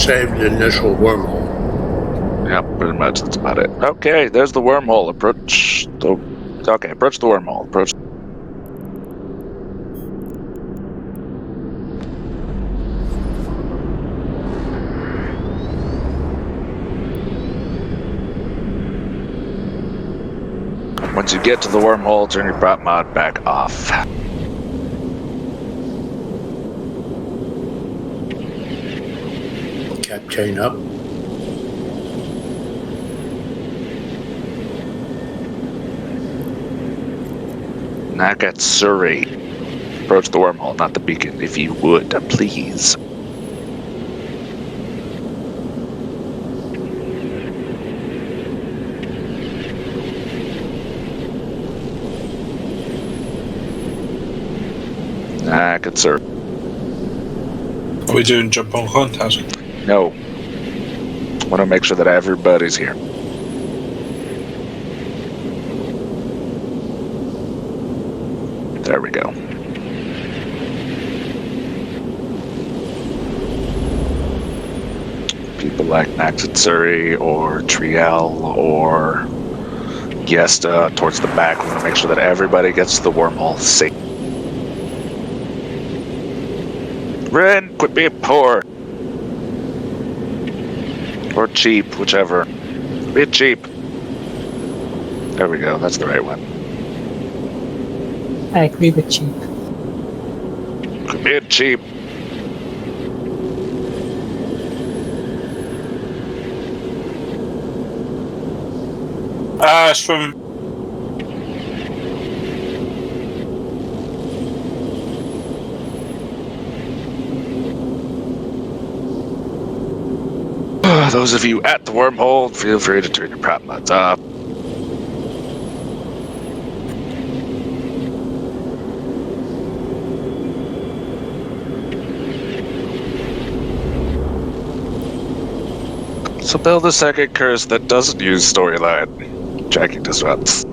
save the initial wormhole. Yep, pretty much. That's about it. Okay, there's the wormhole. Approach the wormhole. Approach. Once you get to the wormhole, turn your prop mod back off. Cap chain up. Nakatsuri. Approach the wormhole, not the beacon, if you would, please. Nakatsuri. Are we doing jump on contact? No. Want to make sure that everybody's here. There we go. People like Nakatsuri or Triel or Yesta towards the back. We want to make sure that everybody gets to the wormhole safe. Ren, quit being poor. Or cheap, whichever. Be cheap. There we go, that's the right one. I agree with cheap. Quit being cheap. It's from... Those of you at the wormhole, feel free to turn your prop mods off. So build a second curse that doesn't use storyline. Tracking disrupts.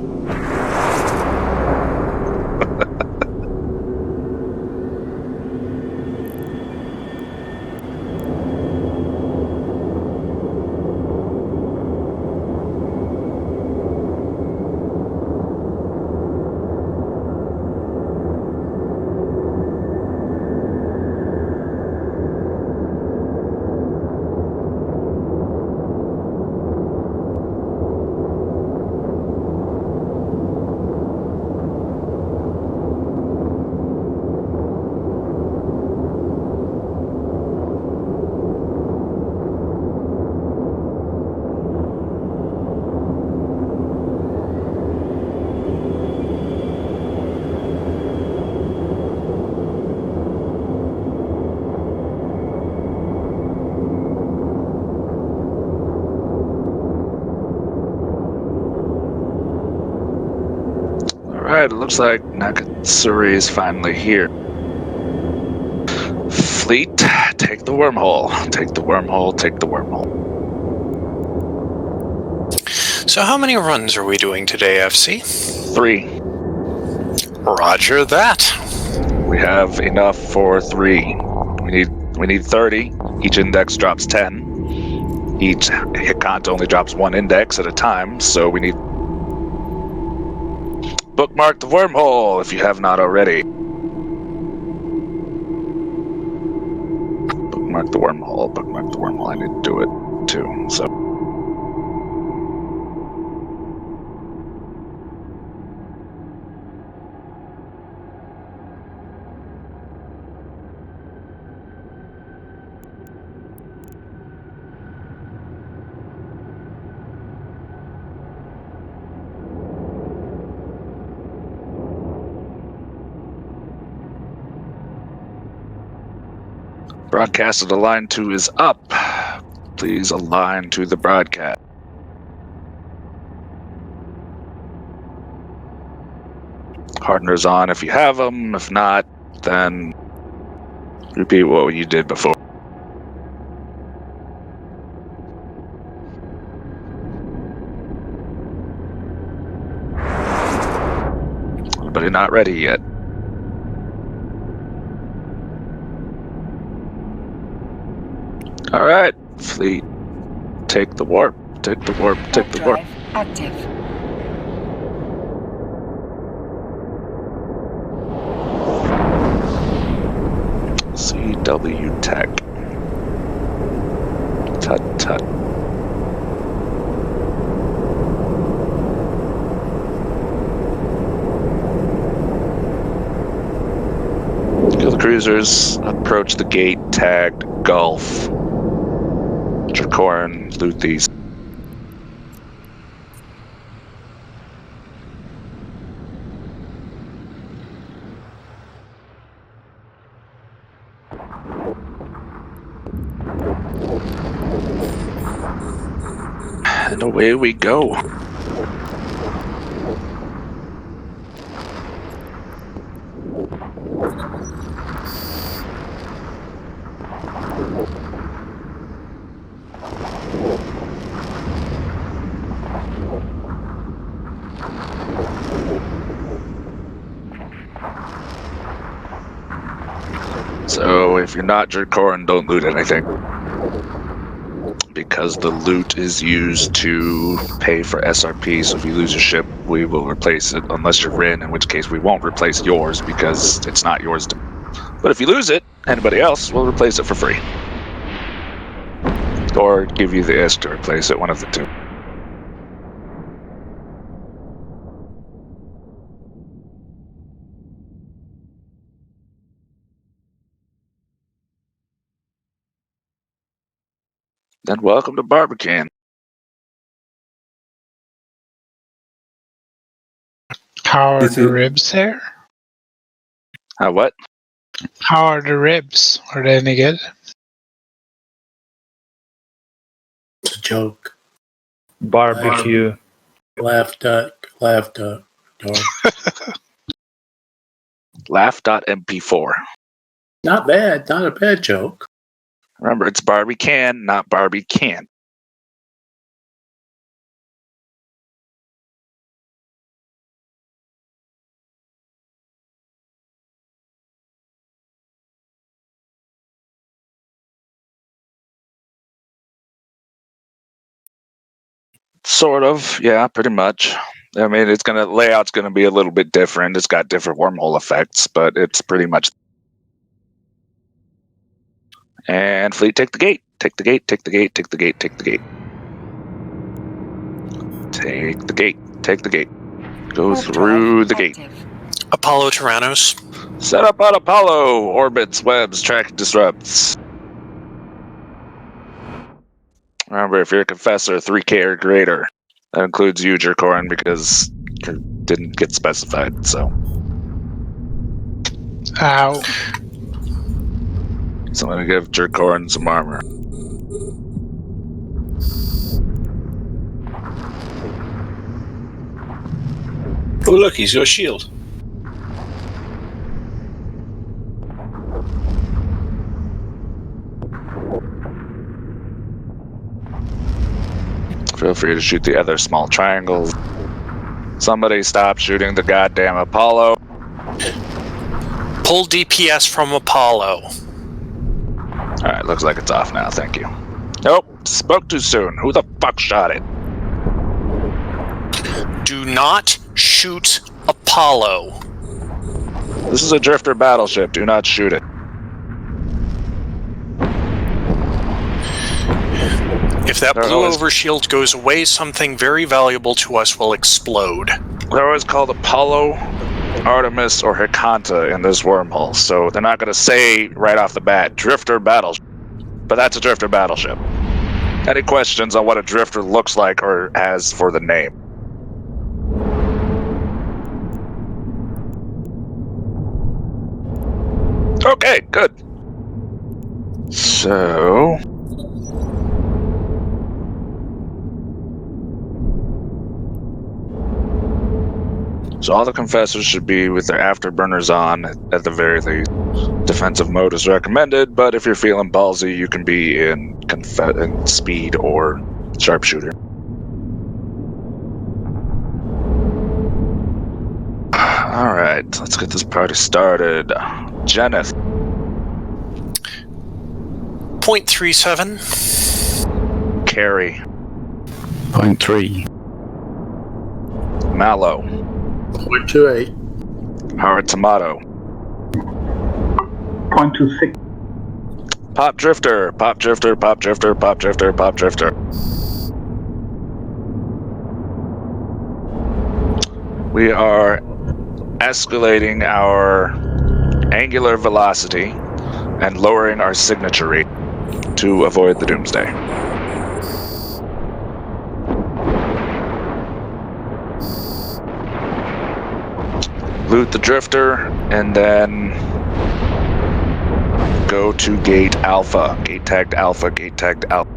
Alright, it looks like Nakatsuri is finally here. Fleet, take the wormhole. Take the wormhole, take the wormhole. So how many runs are we doing today, FC? 3. Roger that. We have enough for 3. We need 30. Each index drops 10. Each hikant only drops 1 index at a time, so we need... Bookmark the wormhole if you have not already. Bookmark the wormhole, bookmark the wormhole. I need to do it too, so... Broadcast of the line 2 is up. Please align to the broadcast. Hardeners on if you have them. If not, then repeat what you did before. Anybody not ready yet? All right, fleet. Take the warp. Take the warp. Take the warp. Drive active. CW Tech. Tut tut. Kill the cruisers. Approach the gate tagged Gulf. Dracoran, loot these. And away we go. So if you're not Dracoran, don't loot anything. Because the loot is used to pay for SRP, so if you lose your ship, we will replace it, unless you're Rin, in which case we won't replace yours because it's not yours. But if you lose it, anybody else will replace it for free. Or give you the ISK to replace it, one of the two. Then welcome to Barbican. How are This the is- ribs there? What? How are the ribs? Are they any good? It's a joke. Barbecue. Laugh duck. Laugh duck. Dog. Laugh.mp4. Not bad. Not a bad joke. Remember, it's Barbican, not Barbican. Sort of, yeah, pretty much. I mean, layout's gonna be a little bit different. It's got different wormhole effects, but it's pretty much. And fleet, take the gate. Take the gate. Take the gate. Take the gate. Take the gate. Take the gate. Take the gate. Go Warp through drive the gate. active. Apollo Tyrannos. Set up on Apollo. Orbits, webs, track disrupts. Remember, if you're a confessor, 3K or greater. That includes you, Jerkoran, because it didn't get specified, so. Ow. So I'm going to give Jerkoran some armor. Oh, look, he's got a shield. Feel free to shoot the other small triangles. Somebody stop shooting the goddamn Apollo. Pull DPS from Apollo. Alright, looks like it's off now, thank you. Nope, spoke too soon. Who the fuck shot it? Do not shoot Apollo. This is a drifter battleship, do not shoot it. If that They're blue always- overshield goes away, something very valuable to us will explode. They're always called Apollo, Artemis, or Hikanta in this wormhole, so they're not going to say right off the bat, drifter battleship. But that's a drifter battleship. Any questions on what a drifter looks like or has for the name? Okay, good. So... So all the confessors should be with their afterburners on at the very least. Defensive mode is recommended, but if you're feeling ballsy, you can be in speed or sharpshooter. All right, let's get this party started. Jeneth. .37. Carry. 0.3. Mallow. 0.28. Hard Tomato. 0.26. Pop Drifter. Pop Drifter. Pop Drifter. Pop Drifter. Pop Drifter. We are escalating our angular velocity and lowering our signature rate to avoid the doomsday. Loot the drifter and then go to gate alpha. Gate tagged alpha. Gate tagged alpha.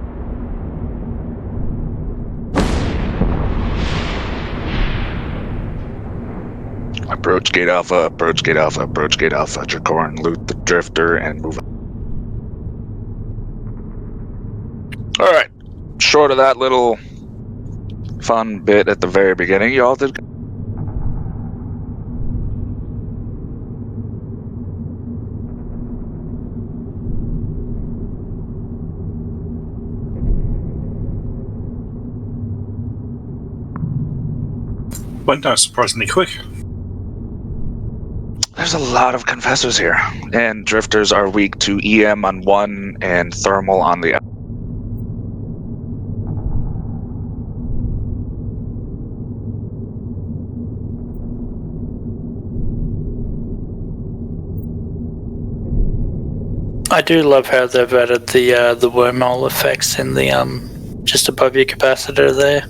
Approach gate alpha, approach gate alpha, approach gate alpha. Dracorn, loot the drifter, and move on. Alright. Short of that little fun bit at the very beginning, y'all did good. Went down surprisingly quick. There's a lot of confessors here, and drifters are weak to EM on one and thermal on the other. I do love how they've added the wormhole effects in the just above your capacitor there.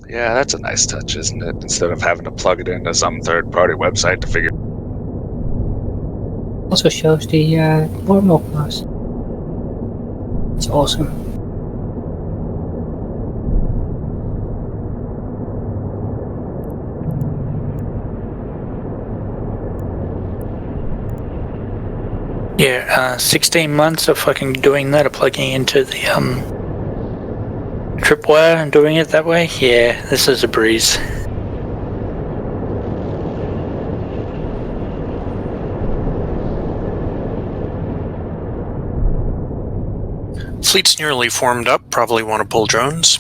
Yeah, that's a nice touch, isn't it? Instead of having to plug it into some third-party website to figure. Also shows the wormhole class. It's awesome. Yeah, 16 months of fucking doing that, of plugging into the tripwire and doing it that way. Yeah, this is a breeze. Fleet's nearly formed up. Probably want to pull drones.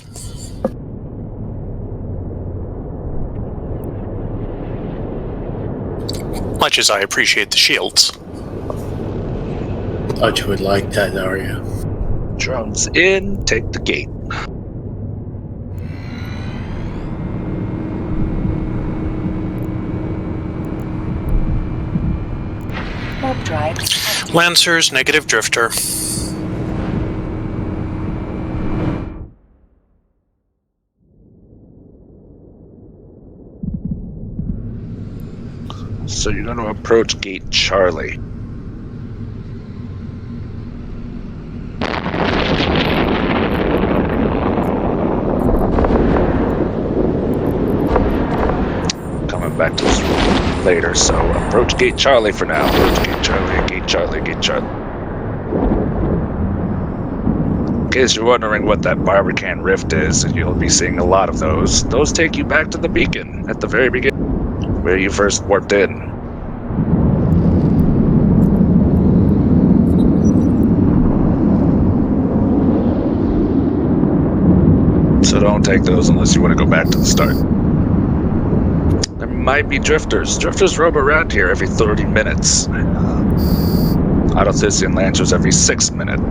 Much as I appreciate the shields. Thought you would like that, Daria. Drones in, take the gate. Warp drive. Lancers, negative drifter. So you're going to approach gate Charlie. Coming back to this later, so approach gate Charlie for now. Approach gate Charlie, gate Charlie, gate Charlie. In case you're wondering what that Barbican rift is, and you'll be seeing a lot of those, those take you back to the beacon at the very beginning, where you first warped in. So don't take those unless you want to go back to the start. There might be drifters. Drifters roam around here every 30 minutes. Autothysian Lancers every 6 minutes.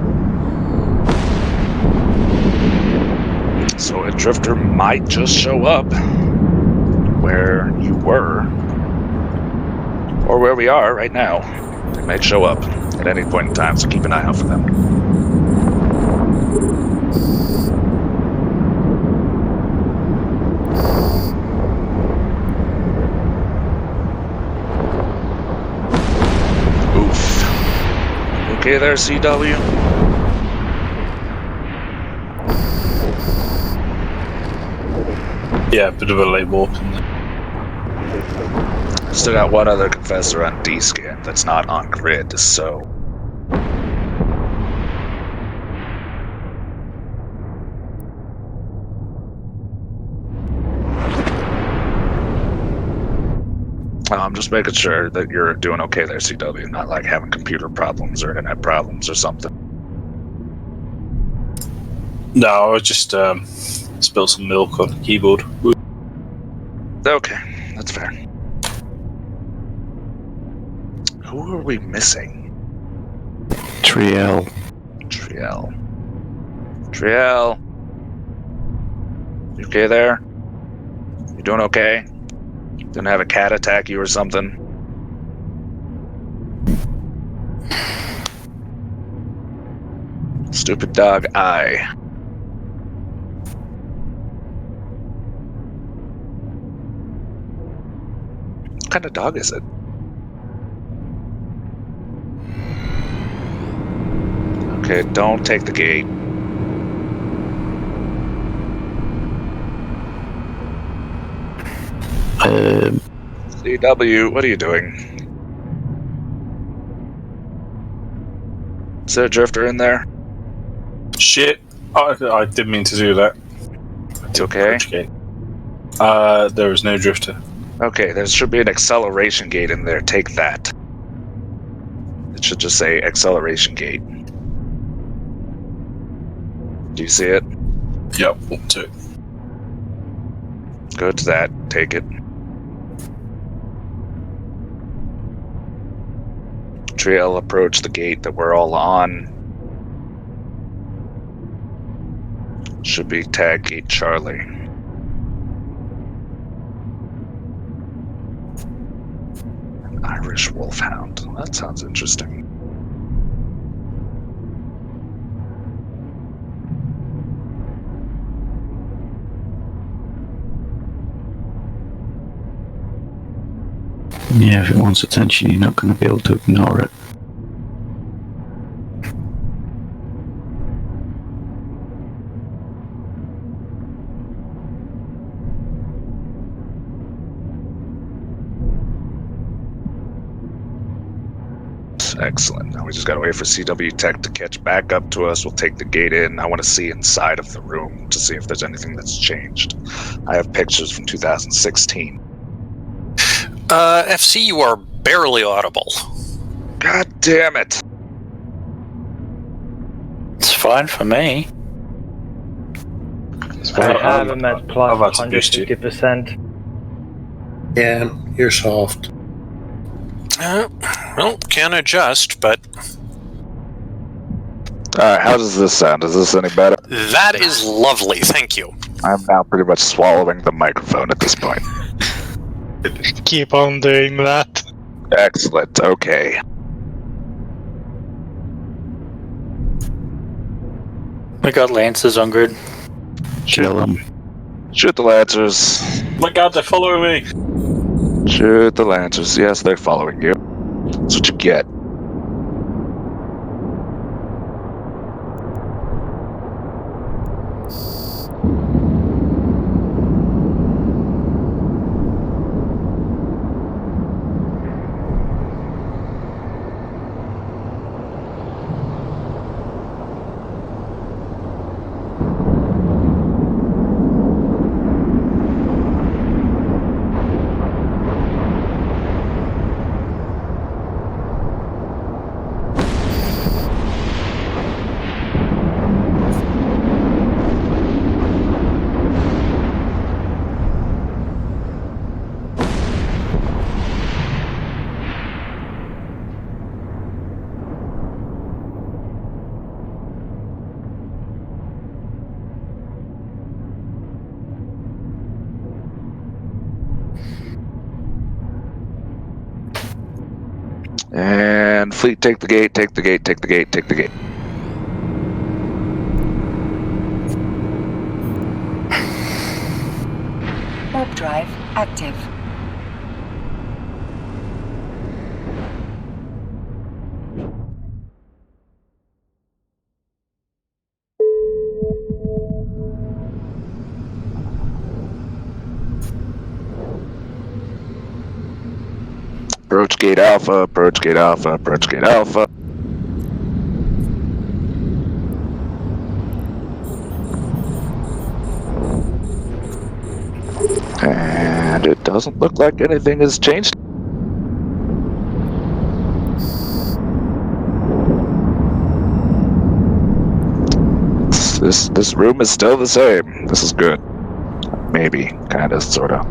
So a drifter might just show up where you were, or where we are right now. They might show up at any point in time, so keep an eye out for them. Oof. Okay there, CW? Yeah, bit of a late warp in there. Still got one other confessor on D-scan that's not on grid, so... I'm just making sure that you're doing okay there, CW. Not like having computer problems or internet problems or something. No, I just spilled some milk on the keyboard. Okay, that's fair. Who are we missing? Triel. Triel. Triel. You okay there? You doing okay? Didn't have a cat attack you or something? Stupid dog eye. What kind of dog is it? Okay, don't take the gate. CW, what are you doing? Is there a drifter in there? Shit! I didn't mean to do that. You okay? There is no drifter. Okay, there should be an acceleration gate in there. Take that. It should just say acceleration gate. Do you see it? Yep, up to it. Go to that. Take it. Triel, approach the gate that we're all on. Should be tag gate Charlie. An Irish wolfhound. That sounds interesting. Yeah, if it wants attention, you're not going to be able to ignore it. Excellent. Now we just gotta wait for CW Tech to catch back up to us. We'll take the gate in. I want to see inside of the room to see if there's anything that's changed. I have pictures from 2016. FC, you are barely audible. God damn it. It's fine for me. I have him at plus I've had to boost you. 150%. Yeah, you're soft. Well, can adjust, but Alright, how does this sound? Is this any better? that is lovely. Thank you. I'm now pretty much swallowing the microphone at this point. Keep on doing that. Excellent. Okay. We got Lancers on grid. Kill them. Shoot the Lancers. Oh my god, they're following me! Shoot the Lancers. Yes, they're following you. That's what you get. And fleet, take the gate, take the gate, take the gate, take the gate. Warp drive active. Approach gate alpha, approach gate alpha, approach gate alpha. And it doesn't look like anything has changed. This room is still the same. This is good. Maybe, kinda, sorta.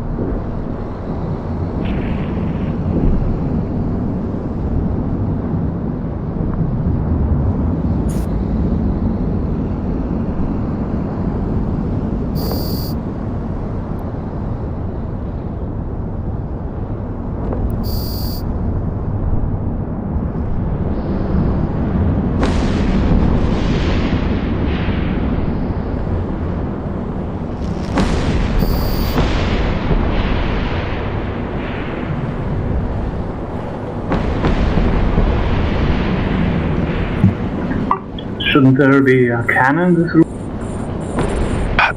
Shouldn't there be a cannon in this room?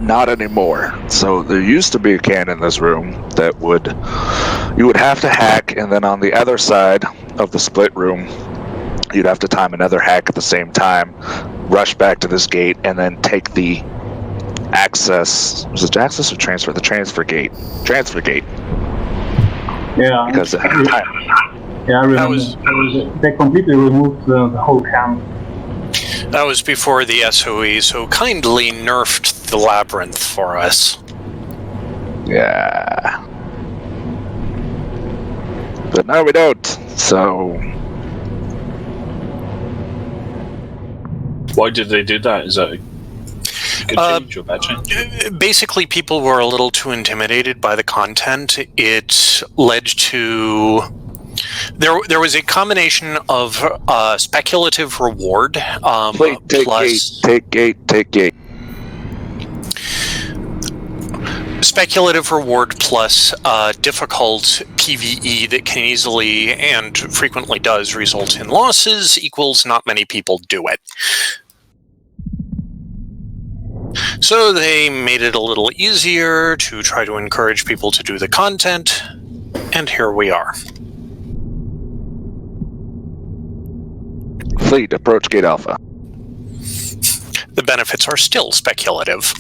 Not anymore. So there used to be a cannon in this room that you would have to hack, and then on the other side of the split room, you'd have to time another hack at the same time, rush back to this gate, and then take the access. Was it access or transfer? The transfer gate. Transfer gate. Yeah. Because it had time. Yeah, I remember. They completely removed the whole cannon. That was before the SOE, so kindly nerfed the labyrinth for us. Yeah. But now we don't, so... Why did they do that? Is that a good change or bad change? Basically, people were a little too intimidated by the content. It led to... There was a combination of speculative reward Wait, take plus... gate. Speculative reward plus difficult PvE that can easily and frequently does result in losses equals not many people do it. So they made it a little easier to try to encourage people to do the content, and here we are. Fleet, approach gate alpha. The benefits are still speculative.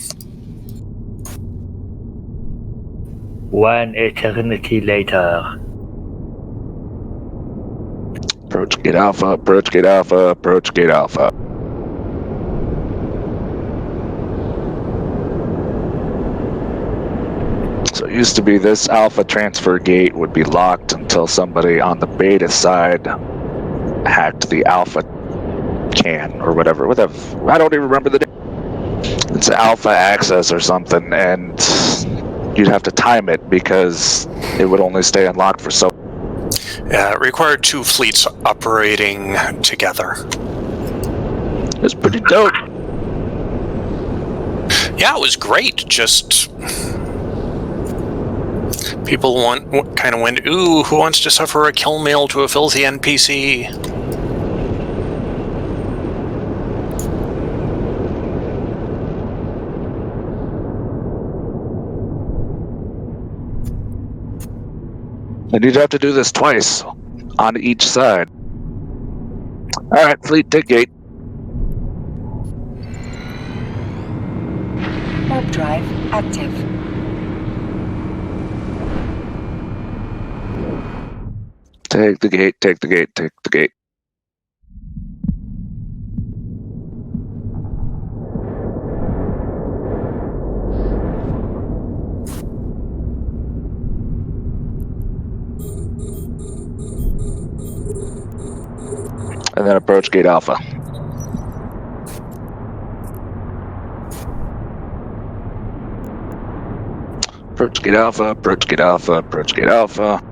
1 eternity later. Approach gate alpha, approach gate alpha, approach gate alpha. So it used to be this alpha transfer gate would be locked until somebody on the beta side hacked the alpha can or whatever. I don't even remember the name. It's alpha access or something, and you'd have to time it because it would only stay unlocked for so. Yeah, it required 2 fleets operating together. It's pretty dope. Yeah, it was great. Just people kind of went, ooh, who wants to suffer a kill mail to a filthy NPC? And you'd have to do this twice on each side. Alright, fleet, take gate. Warp drive active. Take the gate, take the gate, take the gate. And then approach gate alpha. Approach gate alpha, approach gate alpha, approach gate alpha.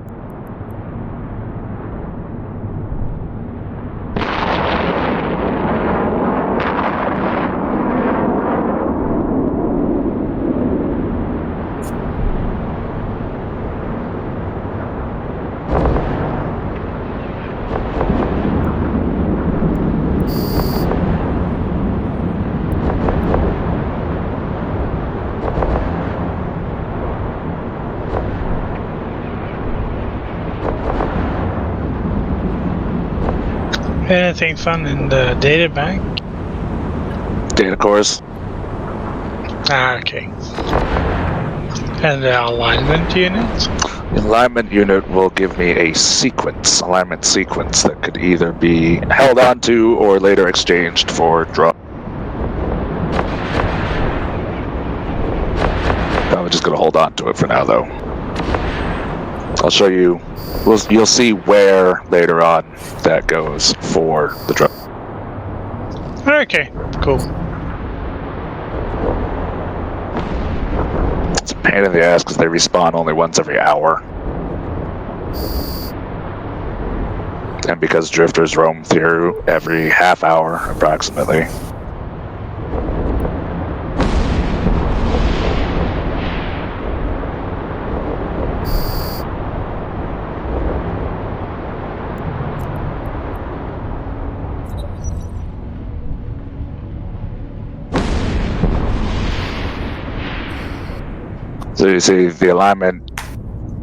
Anything fun in the data bank? Data cores. Okay. And the alignment unit? The alignment unit will give me a sequence, alignment sequence that could either be held onto or later exchanged for drop. just going to hold on to it for now, though. I'll show you. You'll see where later on that goes for the drone. Okay, cool. It's a pain in the ass because they respawn only once every hour. And because drifters roam through every half hour, approximately. So you see the alignment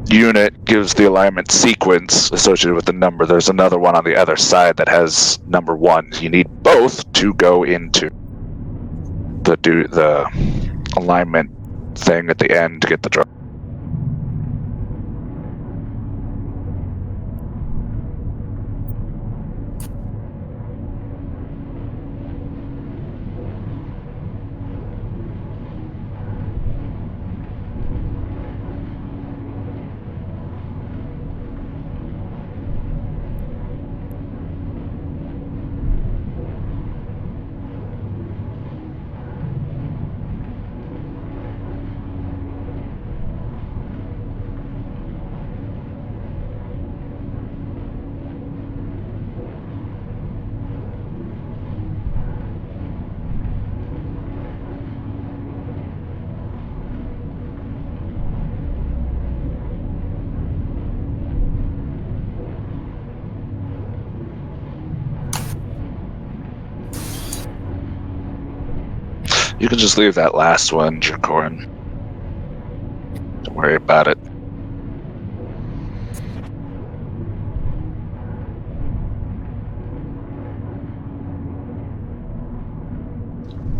unit gives the alignment sequence associated with the number. There's another one on the other side that has number 1. You need both to go into the alignment thing at the end to get the drone. You can just leave that last one, Jacorin. Don't worry about it.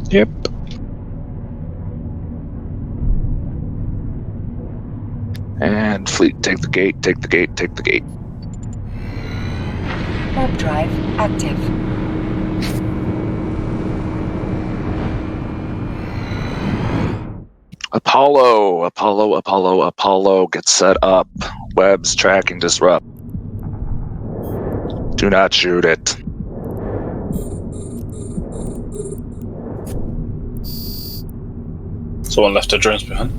Yep. And fleet, take the gate, take the gate, take the gate. Warp drive active. Apollo, get set up. Webs, tracking, disrupt. Do not shoot it. Someone left their drones behind.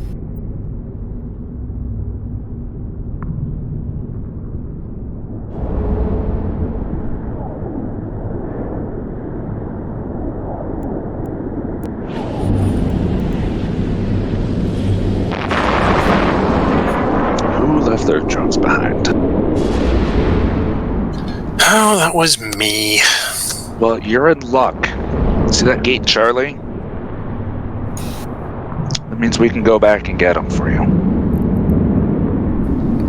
Who left their drones behind? Oh, that was me. Well, you're in luck. See that gate, Charlie? That means we can go back and get them for you.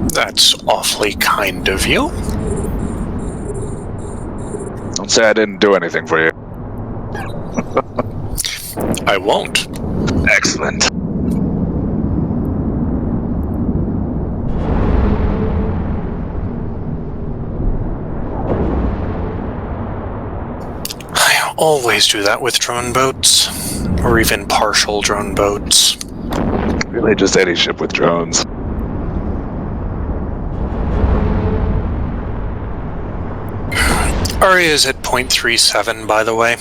That's awfully kind of you. Don't say I didn't do anything for you. I won't. Excellent. I always do that with drone boats. Or even partial drone boats. Really, just any ship with drones. Aria is at 0.37, by the way.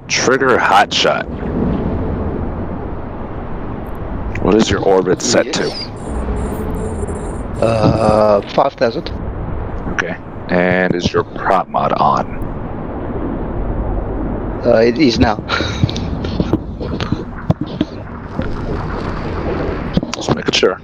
Trigger hotshot. What is your orbit set to? 5,000. Okay. And is your prop mod on? It is now. Just making sure.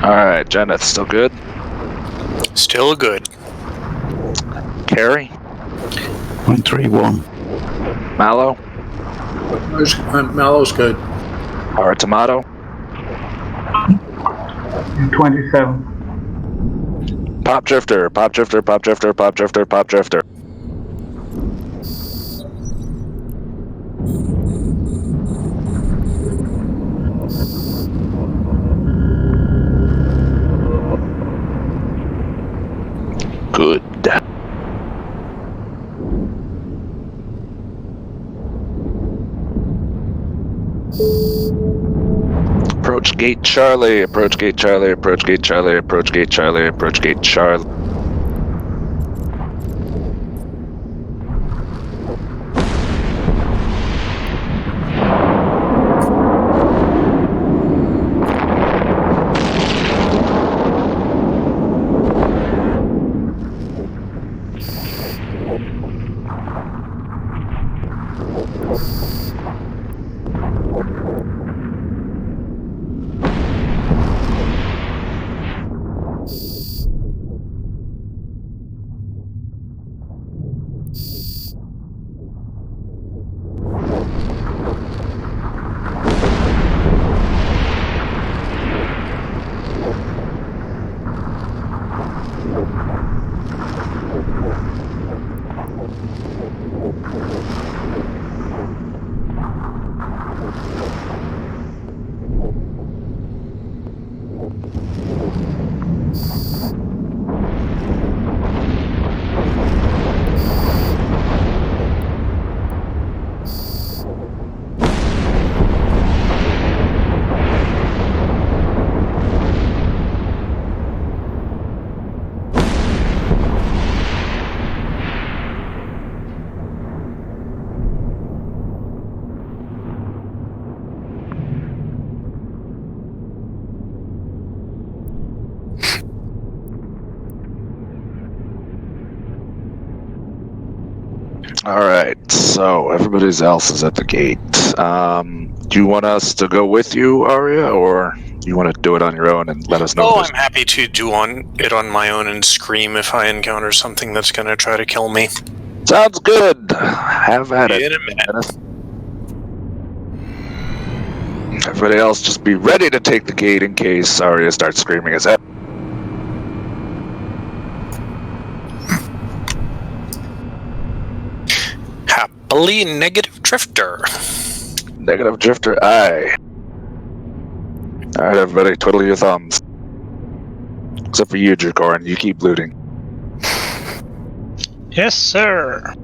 Alright, Jenneth, still good? Still good. Carrie? 0.31. Mallow? Mallow's good. Or Tomato? 27. Pop Drifter, Pop Drifter, Pop Drifter, Pop Drifter, Pop Drifter. Good. Approach gate Charlie, approach gate Charlie, approach gate Charlie, approach gate Charlie, approach gate Charlie. Alright, so everybody else is at the gate. Do you want us to go with you, Arya, or you want to do it on your own and let us know? Oh, I'm happy to do it on my own and scream if I encounter something that's going to try to kill me. Sounds good. Have at it. In a minute. Everybody else just be ready to take the gate in case Arya starts screaming his head. Happily negative drifter. Negative drifter, aye. Alright, everybody, twiddle your thumbs. Except for you, Dracoran, you keep looting. Yes, sir.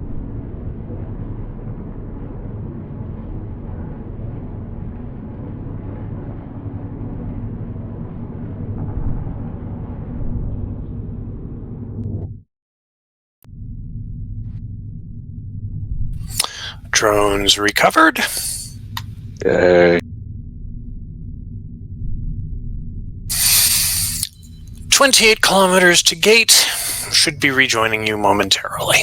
Drones recovered. Yay. 28 kilometers to gate. Should be rejoining you momentarily.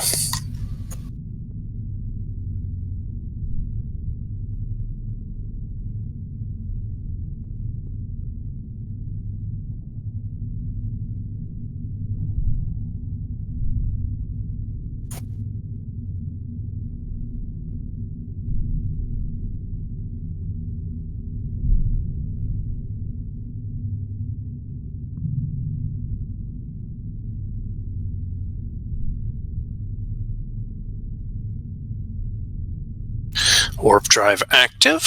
Warp drive active.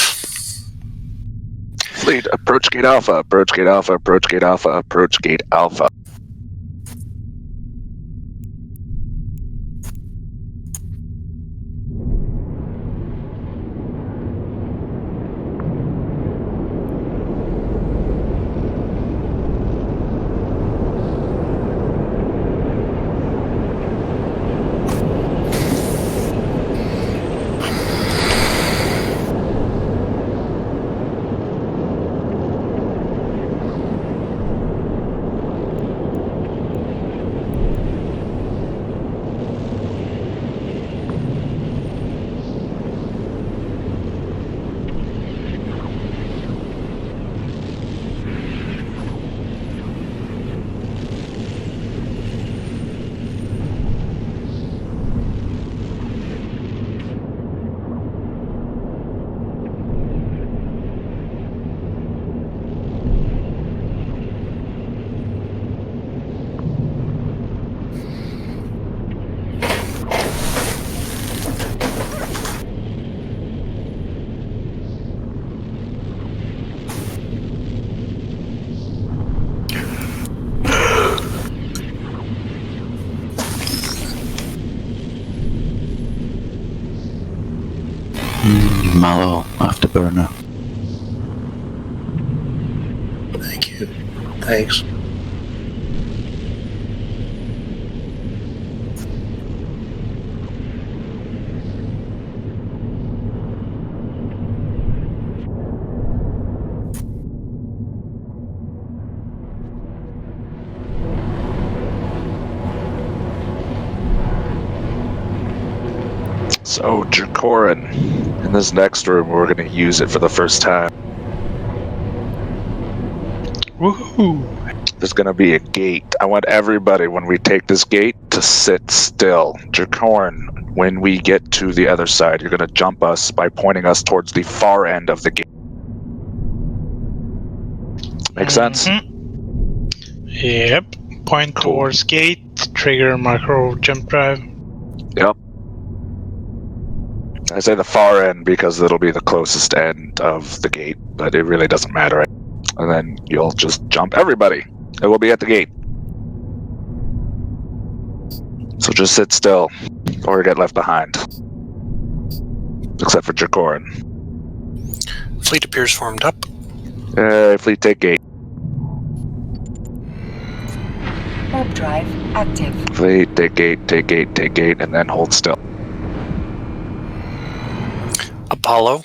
Fleet, approach gate Alpha, approach gate Alpha, approach gate Alpha, approach gate Alpha. Mallow, afterburner. Thank you. Thanks. So, Jacorin, in this next room, we're going to use it for the first time. Woohoo! There's going to be a gate. I want everybody, when we take this gate, to sit still. Jacorin, when we get to the other side, you're going to jump us by pointing us towards the far end of the gate. Make sense? Yep. Point Cool. towards gate, trigger micro jump drive. Yep. I say the far end because it'll be the closest end of the gate, but it really doesn't matter. And then you'll just jump everybody. It will be at the gate. So just sit still, or get left behind. Except for Jacorin. Fleet appears formed up. Fleet, take gate. Warp drive active. Fleet, take gate, and then hold still. Apollo.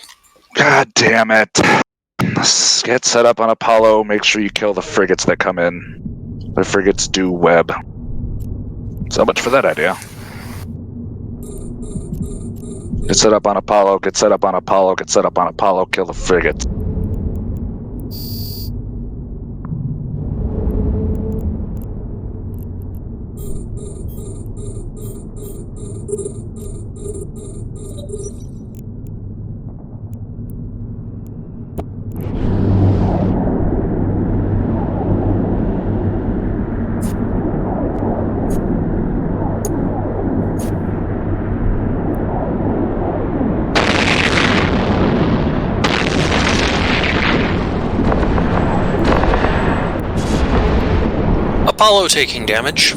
God damn it. Get set up on Apollo. Make sure you kill the frigates that come in. The frigates do web. So much for that idea. Get set up on Apollo, get set up on Apollo, get set up on Apollo, kill the frigates. Apollo taking damage.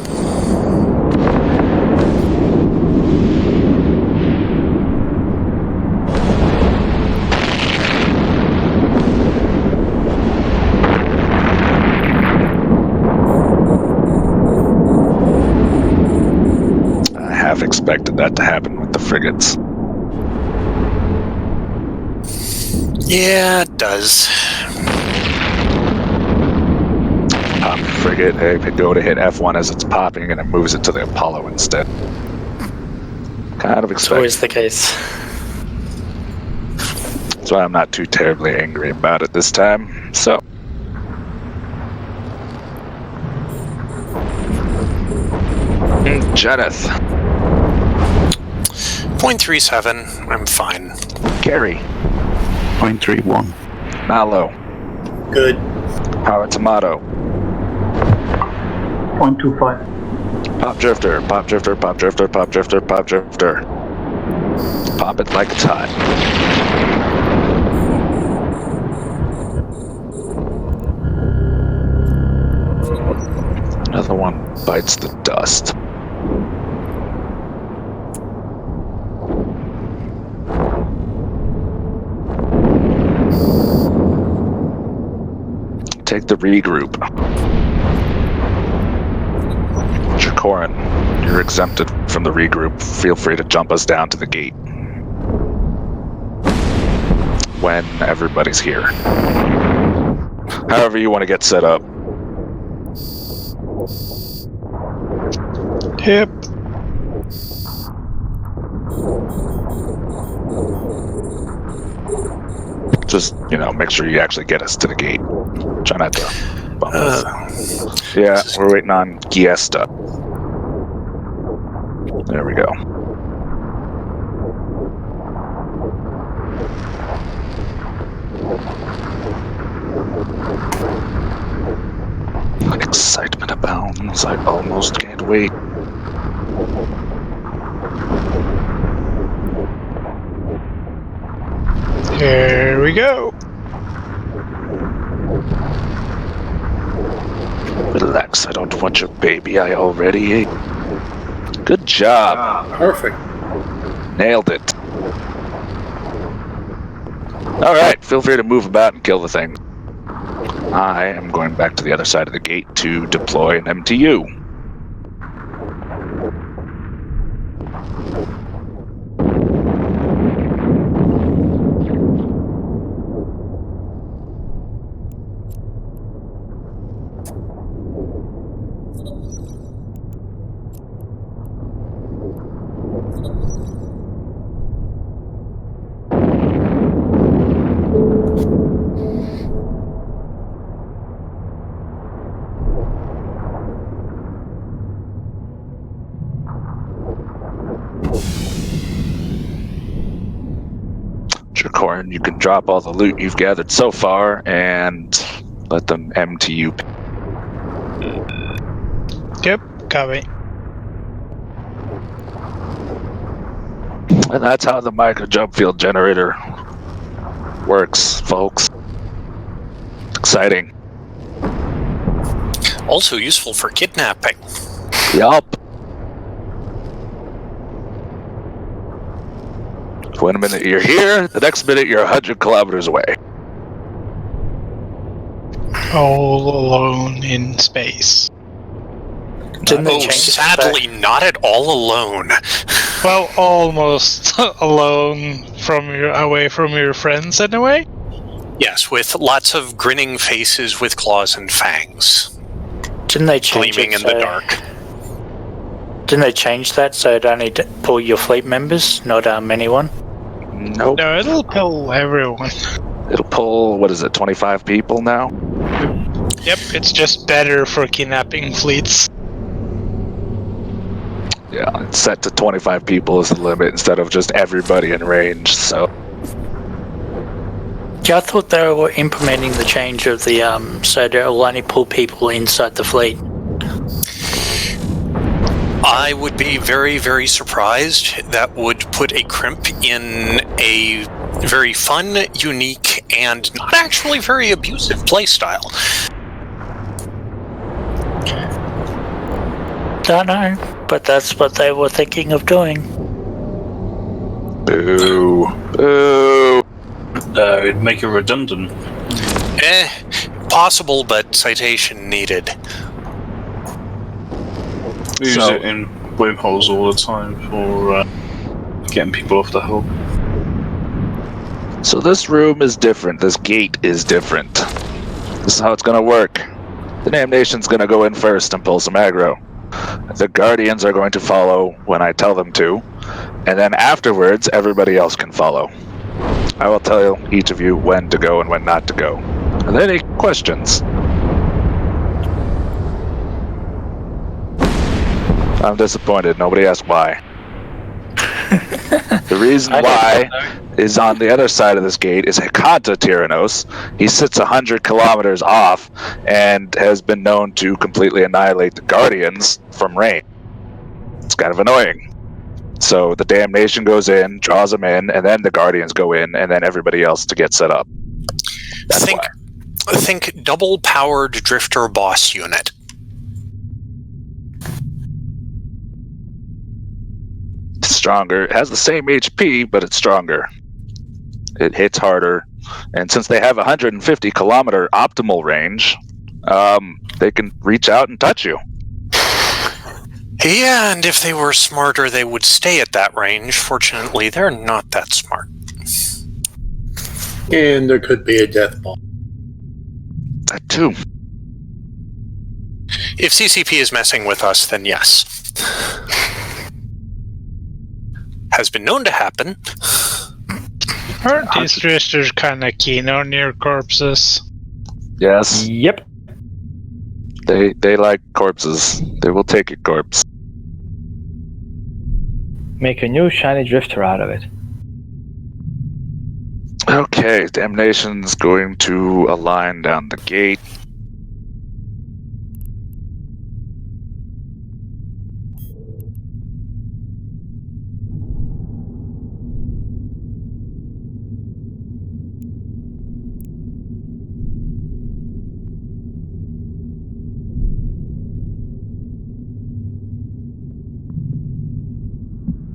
I half expected that to happen with the frigates. Yeah, it does. Pop frigate, hey, go to hit F1 as it's popping, and it moves it to the Apollo instead. Kind of It's expected. always the case. That's why I'm not too terribly angry about it this time. So. Jeneth. 0.37. I'm fine. Gary. 0.31. Mallow. Good. Power Tomato. 0.25. Pop Drifter. Pop Drifter. Pop Drifter. Pop Drifter. Pop Drifter. Pop it like it's hot. Another one bites the dust. Take the regroup. Jacorin, you're exempted from the regroup. Feel free to jump us down to the gate when everybody's here. However you want to get set up. Yep. Just, make sure you actually get us to the gate. Try not to bump us. Yeah, we're waiting on Giesta. There we go. Excitement abounds. I almost can't wait. Here we go. Relax, I don't want your baby. I already ate. Good job. Perfect. Nailed it. Alright, feel free to move about and kill the thing. I am going back to the other side of the gate to deploy an MTU. Dracorn, you can drop all the loot you've gathered so far and let them MTU. Yep, copy. And that's how the micro jump field generator works, folks. Exciting. Also useful for kidnapping. Yup. One minute you're here, the next minute you're 100 kilometers away. All alone in space. Didn't they Oh, change it sadly, not at all alone. Well, almost alone away from your friends in a way. Yes, with lots of grinning faces with claws and fangs, Didn't they change gleaming it in the dark. Didn't they change that so it only pull your fleet members, not anyone? Nope. No, it'll kill everyone. It'll pull, 25 people now? Yep, it's just better for kidnapping fleets. Yeah, it's set to 25 people as the limit instead of just everybody in range, so... Yeah, I thought they were implementing the change of the so that will only pull people inside the fleet. I would be very, very surprised. That would put a crimp in a very fun, unique, and not actually very abusive playstyle. Don't know, but that's what they were thinking of doing. Boo. Boo. It'd make it redundant. Possible, but citation needed. We use it in wormholes all the time for getting people off the hull. So this room is different. This gate is different. This is how it's gonna work. The Damnation's gonna go in first and pull some aggro. The Guardians are going to follow when I tell them to. And then afterwards, everybody else can follow. I will tell each of you when to go and when not to go. Are there any questions? I'm disappointed. Nobody asked why. The reason why is on the other side of this gate is Hekata Tyrannos. He sits 100 kilometers off and has been known to completely annihilate the Guardians from range. It's kind of annoying. So the Damnation goes in, draws them in, and then the Guardians go in, and then everybody else to get set up. That's why. Think double-powered Drifter boss unit. It's stronger. It has the same HP, but it's stronger. It hits harder. And since they have 150 kilometer optimal range, they can reach out and touch you. Yeah, and if they were smarter, they would stay at that range. Fortunately, they're not that smart. And there could be a death ball. That too. If CCP is messing with us, then yes. Has been known to happen. Aren't these drifters kind of keen on your corpses? Yes. Yep. They like corpses. They will take a corpse. Make a new shiny drifter out of it. Okay, Damnation's going to align down the gate.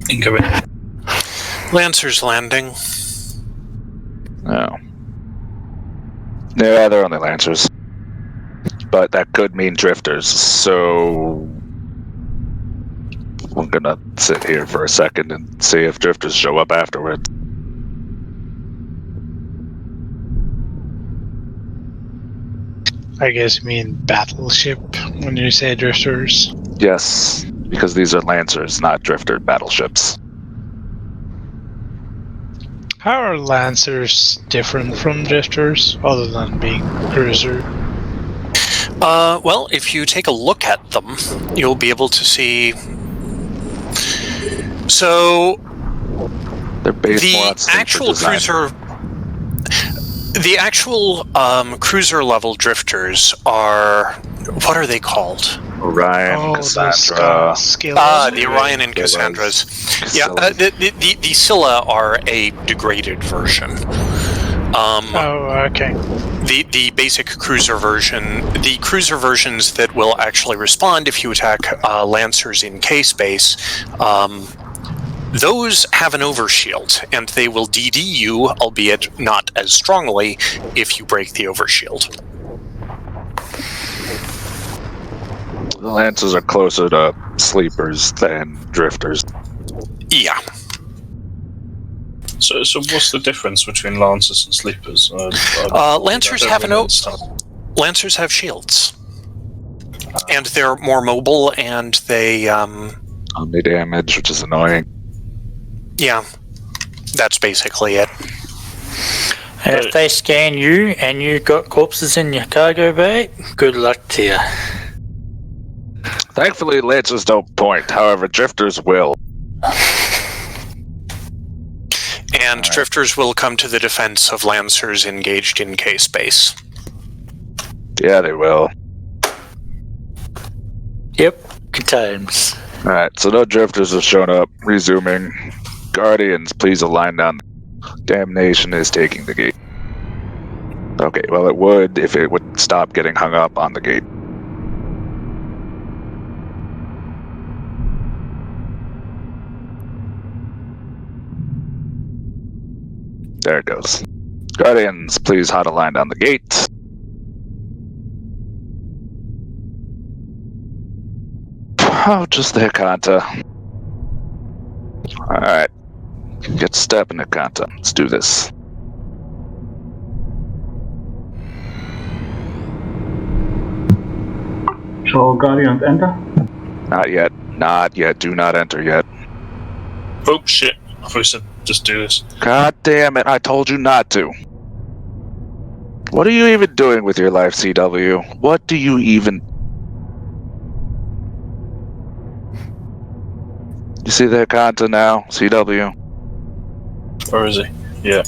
Incoming. Lancer's Landing. Oh. Yeah, they're only Lancers. But that could mean drifters, so I'm gonna sit here for a second and see if drifters show up afterwards. I guess you mean battleship when you say drifters. Yes, because these are Lancers, not drifter battleships. How are Lancers different from drifters, other than being cruiser? Well, if you take a look at them, you'll be able to see. So, They're based more on actual design. the actual cruiser level drifters are, what are they called? Orion, Cassandra. The Orion and Cassandras. Yeah, the Scylla are a degraded version. Okay. The basic cruiser version, the cruiser versions that will actually respond if you attack Lancers in K-space, those have an overshield, and they will DD you, albeit not as strongly, if you break the overshield. The Lancers are closer to sleepers than drifters. Yeah. So what's the difference between Lancers and Sleepers? Lancers have shields, and they're more mobile, and they only damage, which is annoying. Yeah, that's basically it. And if they scan you and you got corpses in your cargo bay, good luck to you. Thankfully, Lancers don't point. However, drifters will. And drifters will come to the defense of Lancers engaged in K-space. Yeah, they will. Yep, good times. Alright, so no drifters have shown up. Resuming. Guardians, please align down. Damnation is taking the gate. Okay, well it would if it would stop getting hung up on the gate. There it goes. Guardians, please hot align down the gate. Oh, just the Hikanta. Alright. Get stepping, Hikanta. Let's do this. So Guardians enter? Not yet. Not yet. Do not enter yet. Oh shit. I thought you said just do this. God damn it. I told you not to. What are you even doing with your life, CW? What do you even... You see the Hikanta now, CW? Where is he? Yeah.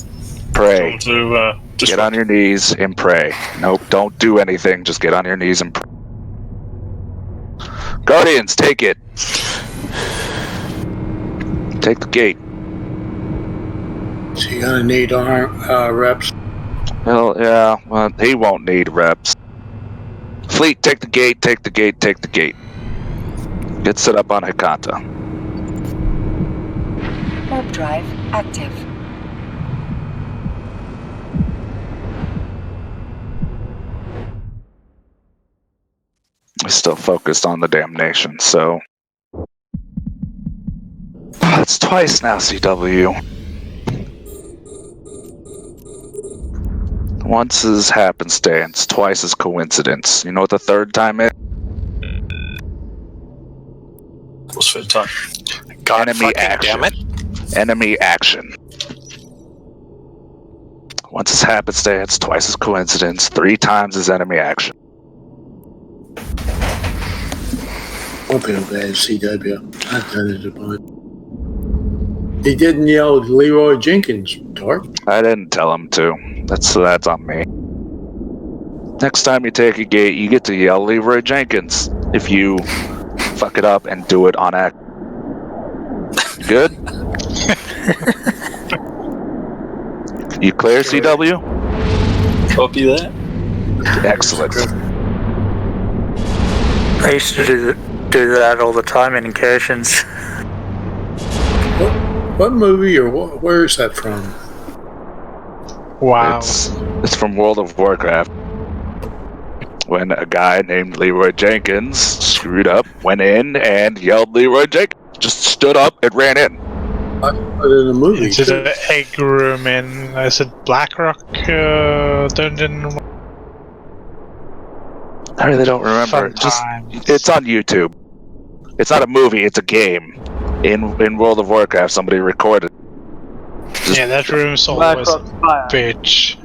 Pray. Just get on your knees and pray. Nope, don't do anything. Just get on your knees and pray. Guardians, take it. Take the gate. So you're gonna need reps. Well, yeah. Well, he won't need reps. Fleet, take the gate. Take the gate. Take the gate. Get set up on Hikanta. Warp drive active. We're still focused on the damnation, so... That's twice now, CW. Once is happenstance, twice is coincidence. You know what the third time is? What's third time? God Enemy fucking action. damn it. Enemy action. Once is happenstance, twice is coincidence, 3 times is enemy action. Won't be no bad, CW. I've done it a bunch. He didn't yell Leroy Jenkins, Tark. I didn't tell him to. That's on me. Next time you take a gate, you get to yell Leroy Jenkins. If you fuck it up and do it on act. Good? You clear, CW? Copy that. Excellent. I used to do that all the time in incursions. What movie or where is that from? Wow. It's It's from World of Warcraft. When a guy named Leroy Jenkins screwed up, went in and yelled Leroy Jenkins. Just stood up and ran in. In the movie, Into too. the egg room in, is it Blackrock dungeon? I really don't remember. It's on YouTube. It's not a movie, it's a game. In World of Warcraft, somebody recorded. Yeah, that room's always a bitch.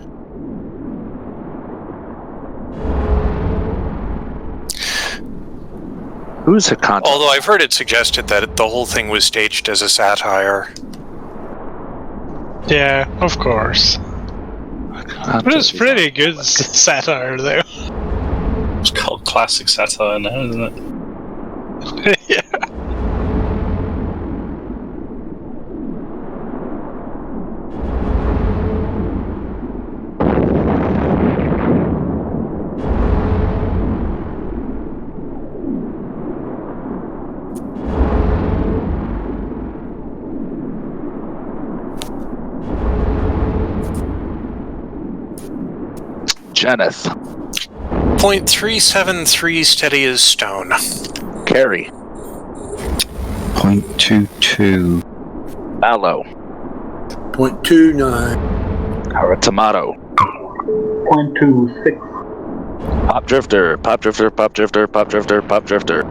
Who's Hikanta? Although I've heard it suggested that the whole thing was staged as a satire. Yeah, of course. But it's pretty good satire, though. It's called classic satire now, isn't it? Yeah. Jenneth. 0.373 steady as stone. Carrie. 0.22. Mallow. 0.29. Tomato. 0.26. Pop Drifter. Pop Drifter. Pop Drifter. Pop Drifter. Pop Drifter.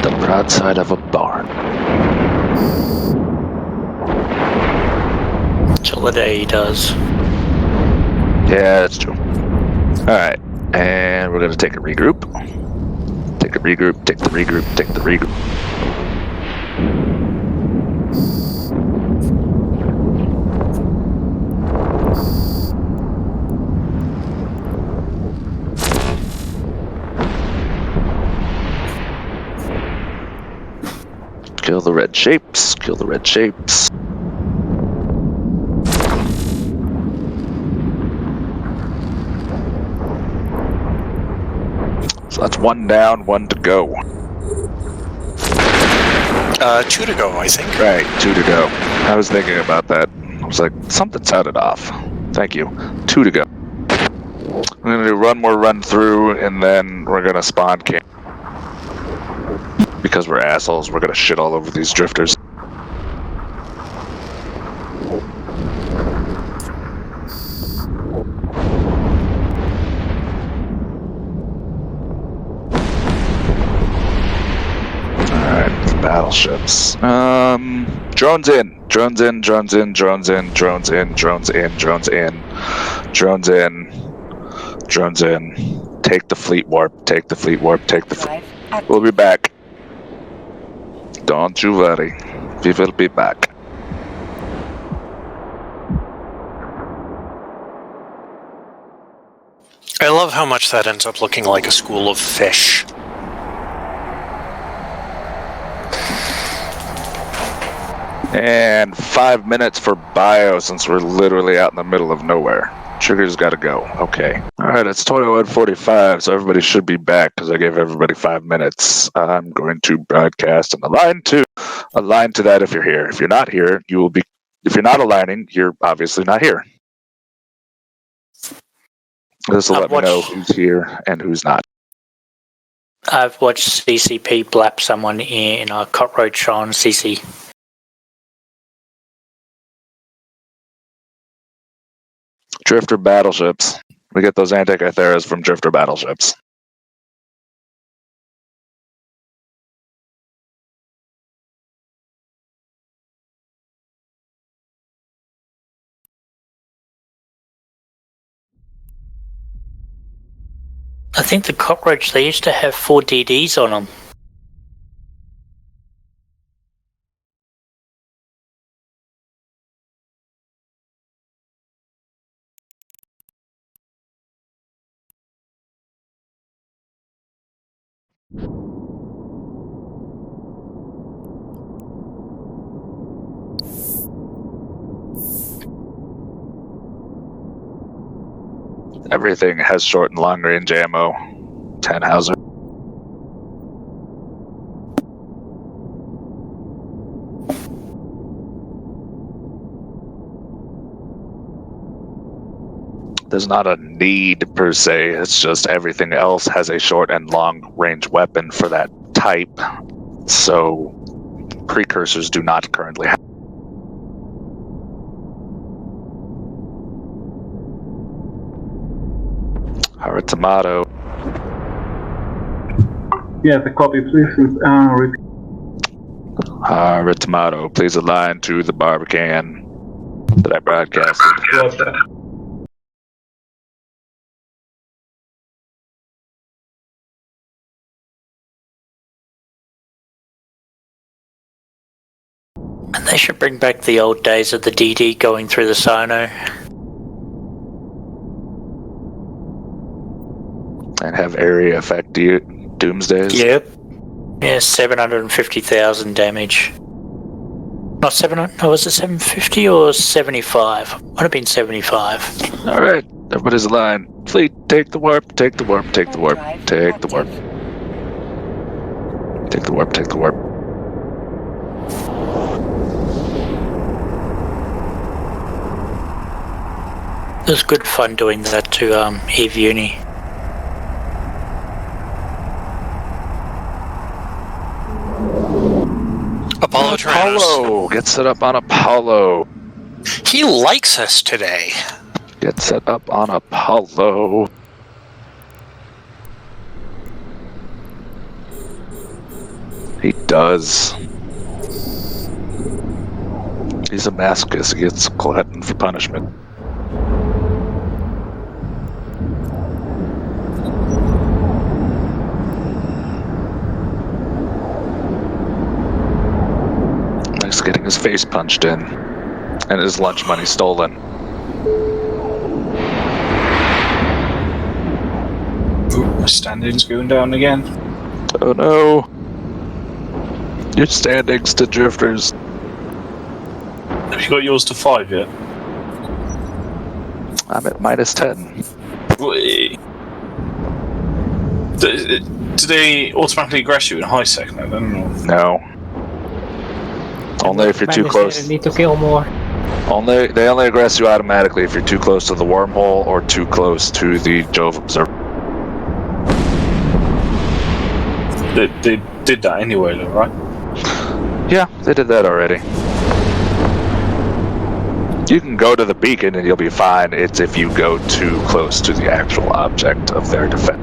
The broadside of a barn. That's all the day he does. Yeah, that's true. Alright. And we're gonna take a regroup. Take a regroup, take the regroup, take the regroup. Kill the red shapes, kill the red shapes. So that's one down, one to go. 2 to go, I think. Right, 2 to go. I was thinking about that. I was like, something sounded off. Thank you. 2 to go. I'm gonna do one more run through, and then we're gonna spawn camp. Because we're assholes, we're gonna shit all over these drifters. Battleships. Drones in. Drones in. Drones in. Drones in. Drones in. Drones in. Drones in. Drones in. Drones in. Take the fleet warp. Take the fleet warp. Take the fleet. We'll be back. Don't you worry. We will be back. I love how much that ends up looking like a school of fish. And 5 minutes for bio since we're literally out in the middle of nowhere. Trigger's got to go. Okay. All right, it's 21:45, so everybody should be back because I gave everybody 5 minutes. I'm going to broadcast and align to that if you're here. If you're not here, you will be. If you're not aligning, you're obviously not here. This will let me know who's here and who's not. I've watched CCP blap someone in a cockroach on CC. Drifter battleships. We get those anti-Kytheras from drifter battleships. I think the cockroach, they used to have 4 DDs on them. Everything has short and long range ammo. Tannhauser. There's not a need per se, it's just everything else has a short and long range weapon for that type. So precursors do not currently have. Tomato. Yeah, the copy, please. Repeat. Tomato, please align to the Barbican that I broadcasted. What's that? And they should bring back the old days of the DD going through the Sino. And have area effect doomsdays. Yep. Yeah, 750,000 damage. Not 700, was it 750 or 75? Might have been 75. Alright, everybody's aligned. Fleet, take the warp, take the warp, take the warp, take the warp. Take the warp, take the warp. It was good fun doing that to Eve Uni. Apollo Apollo! Get set up on Apollo. He likes us today. Get set up on Apollo. He does. He's a masochist. He gets glutton for punishment. He's getting his face punched in and his lunch money stolen. Ooh, my standing's going down again. Oh no. Your standings to drifters. Have you got yours to 5 yet? I'm at -10. Wait. Do they automatically aggress you in high sec now? I don't know. No. Only if you're too close. Need to kill more. They only aggress you automatically if you're too close to the wormhole or too close to the Jove observer. They did that anyway, though, right? Yeah, they did that already. You can go to the beacon and you'll be fine. It's if you go too close to the actual object of their defense.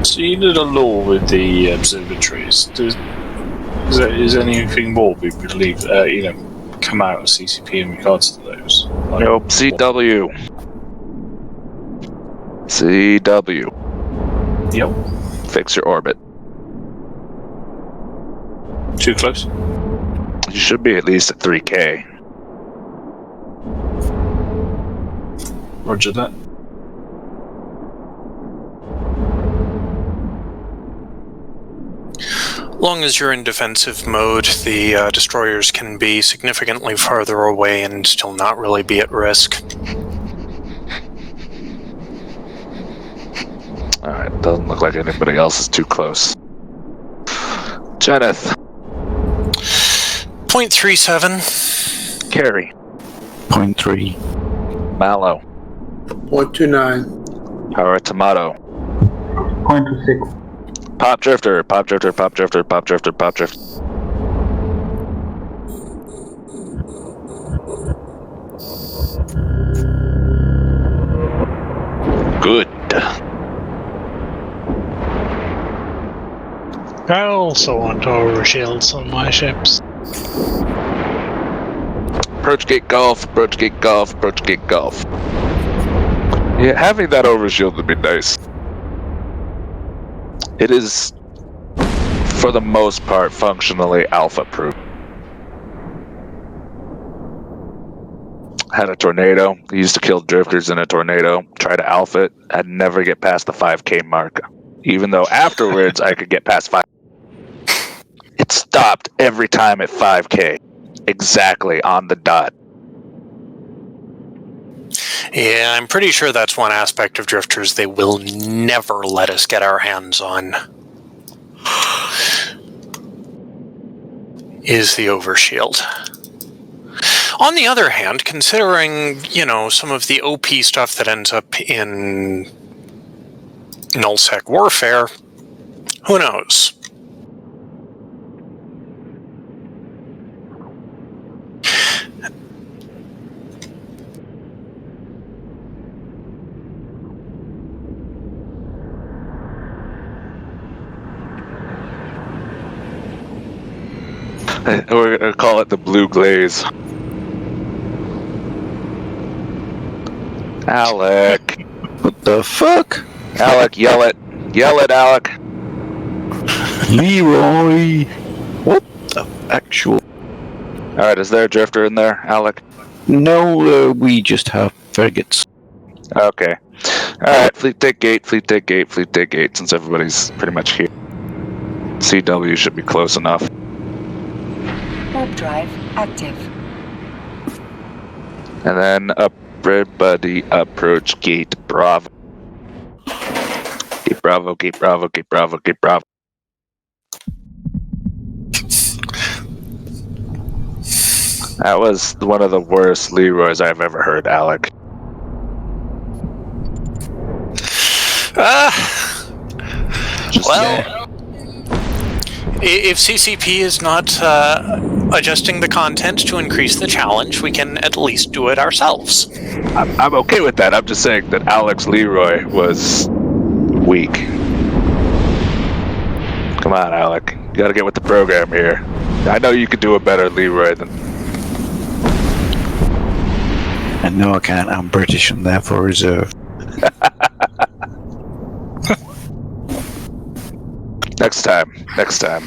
So you did a law with the observatories. Is anything more we believe, come out of CCP in regards to those? Like, Nope. CW. CW. Yep. Fix your orbit. Too close? You should be at least at 3K. Roger that. Long as you're in defensive mode, the destroyers can be significantly farther away and still not really be at risk. Alright, doesn't look like anybody else is too close. Jeneth. 0.37. Carrie. 0.3. Mallow. 0.29. Power Tomato. 0.26. Pop Drifter, Pop Drifter, Pop Drifter, Pop Drifter, Pop Drifter. Good. I also want overshields on my ships. Approach gate golf, approach gate golf, approach gate golf. Yeah, having that overshield would be nice. It is, for the most part, functionally alpha-proof. Had a tornado. Used to kill drifters in a tornado. Try to alpha it. I'd never get past the 5K mark. Even though afterwards I could get past 5. It stopped every time at 5K. Exactly on the dot. Yeah, I'm pretty sure that's one aspect of drifters they will never let us get our hands on. Is the overshield. On the other hand, considering, some of the OP stuff that ends up in nullsec warfare, who knows? We're gonna call it the blue glaze. Alec. What the fuck? Alec, yell it. Yell it, Alec. Leroy! What the actual... Alright, is there a drifter in there, Alec? No, we just have frigates. Okay. Alright, fleet take gate, fleet take gate, fleet take gate, since everybody's pretty much here. CW should be close enough. Warp drive active. And then everybody approach gate Bravo. Gate Bravo, gate Bravo, gate Bravo, gate Bravo. That was one of the worst Leroys I've ever heard, Alec. If CCP is not adjusting the content to increase the challenge, we can at least do it ourselves. I'm okay with that. I'm just saying that Alex Leroy was weak. Come on, Alec. You gotta get with the program here. I know you could do a better Leroy than... And no, I can't. I'm British and therefore reserved. Next time. Next time.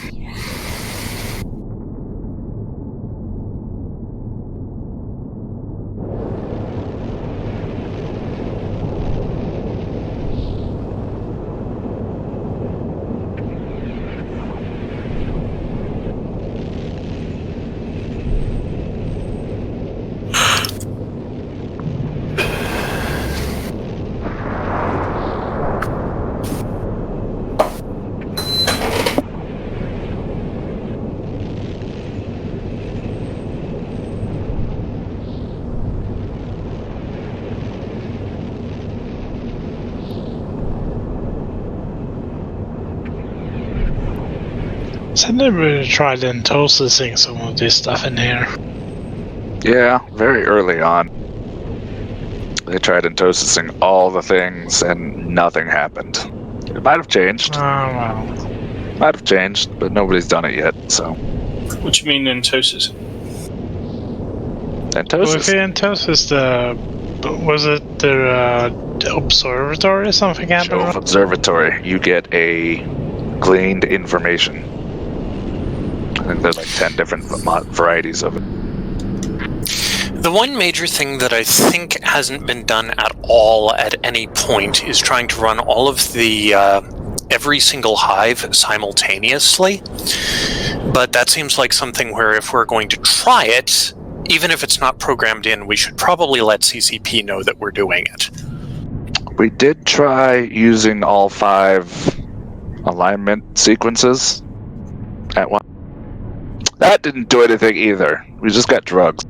So I never tried processing some of this stuff in here. Yeah, very early on. They tried processing all the things and nothing happened. It might have changed. Oh, well. Might have changed, but nobody's done it yet, so... What do you mean entosis? Well, if you entosis was it the observatory or something happened? Jove Observatory, you get a gleaned information. I think there's like 10 different varieties of it. The one major thing that I think hasn't been done at all at any point is trying to run all of the every single hive simultaneously. But that seems like something where if we're going to try it, even if it's not programmed in, we should probably let CCP know that we're doing it. We did try using all 5 alignment sequences at once. That didn't do anything either. We just got drugs.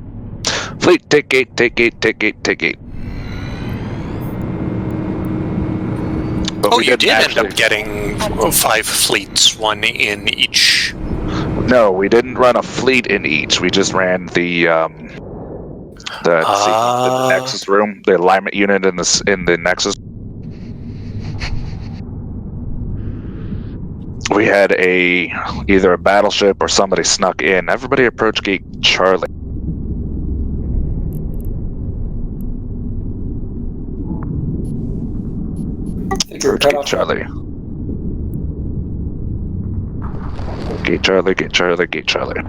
Fleet, take gate, take gate, take gate, take gate. But you did end up getting 5 fleets, 1 in each. No, we didn't run a fleet in each. We just ran the Nexus room, the alignment unit in the Nexus. We had either a battleship or somebody snuck in. Everybody approach gate Charlie. Gate Charlie. Gate Charlie, gate Charlie, gate Charlie.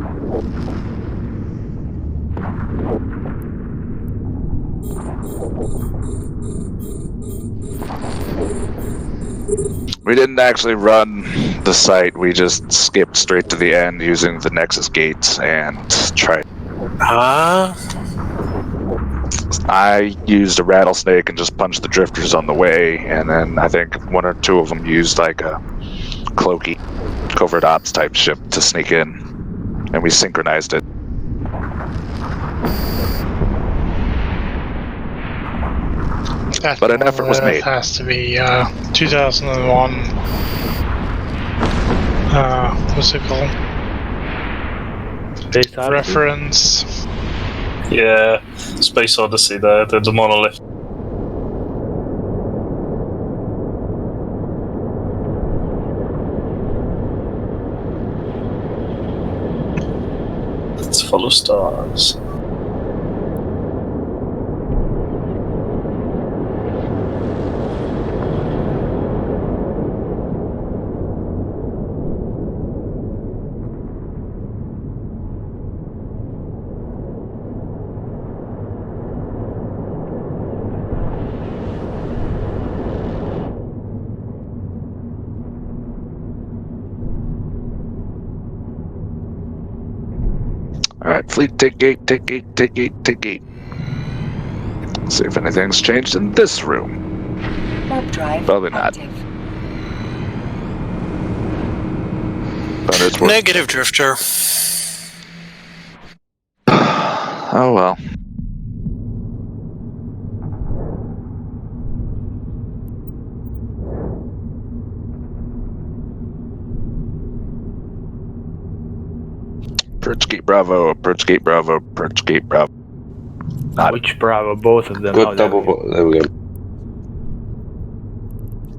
We didn't actually run the site, we just skipped straight to the end using the Nexus gates and tried. I used a rattlesnake and just punched the drifters on the way, and then I think one or two of them used like a cloaky covert ops type ship to sneak in, and we synchronized it. But an effort was made. It has to be 2001. What's it called? Space Odyssey. Reference. Yeah, Space Odyssey, the monolith. It's full of stars. Alright, fleet, take gate, take gate, take gate, take gate. See if anything's changed in this room. Warp drive Probably not. active. But it's worth. Negative, Drifter. Oh well. Approach gate Bravo, approach gate Bravo, approach gate Bravo. Which Bravo? Both of them. Good Oh, double. There we go.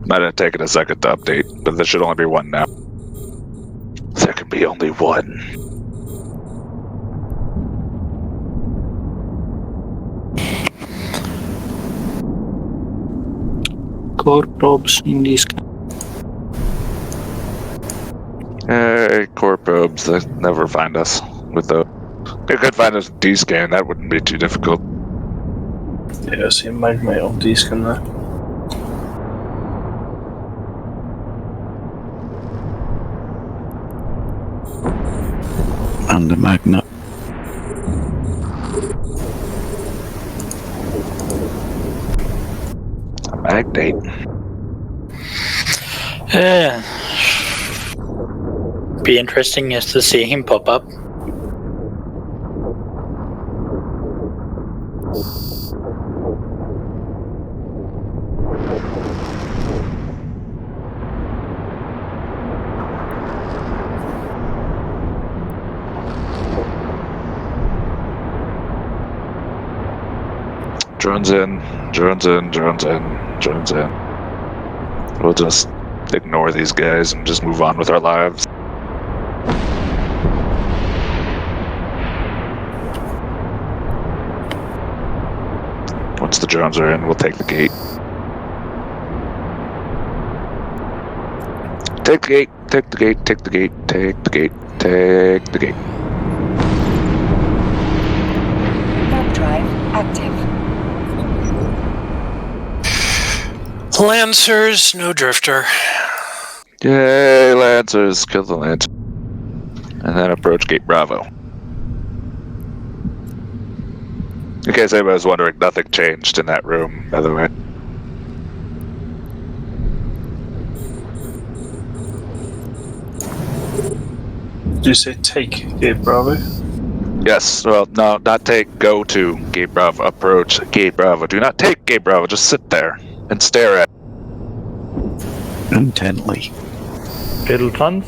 Might have taken a second to update, but there should only be one now. There can be only one. Core probes in this. Hey, core probes, they never find us with the. They could find us with D-scan, that wouldn't be too difficult. Yeah, I see a magmate on D-scan there. And the magnet. A magnate. Be interesting just to see him pop up. Drones in, drones in, drones in, drones in. We'll just ignore these guys and just move on with our lives. Once the drones are in, we'll take the gate. Take the gate, take the gate, take the gate, take the gate, take the gate. Warp drive active. Lancers, no Drifter. Yay, Lancers, kill the Lancer. And then approach gate Bravo. In case anybody was wondering, nothing changed in that room, by the way. Did you say take Gate Bravo? Yes, well, no, not take, go to gate Bravo, approach gate Bravo. Do not take gate Bravo, just sit there and stare at it. Intently. Fiddle tons.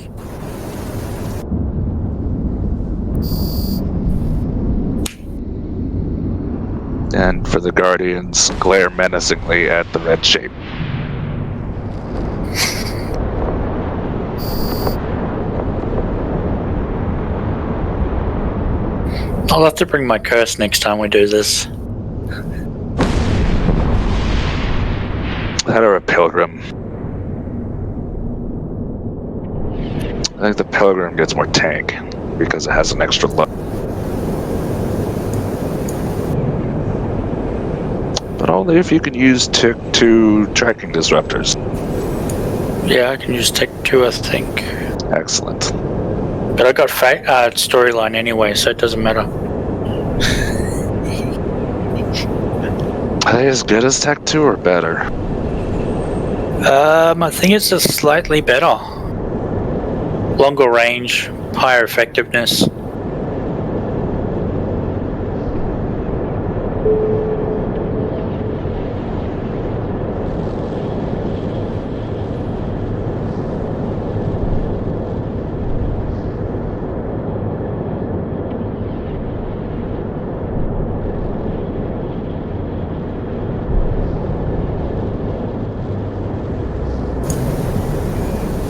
And for the Guardians, glare menacingly at the red shape. I'll have to bring my curse next time we do this. That or a pilgrim. I think the pilgrim gets more tank because it has an extra look. But only if you can use two tracking disruptors. Yeah, I can just take 2, I think. Excellent. But I got storyline anyway, so it doesn't matter. Are they as good as Tech 2 or better? I think it's just slightly better. Longer range, higher effectiveness.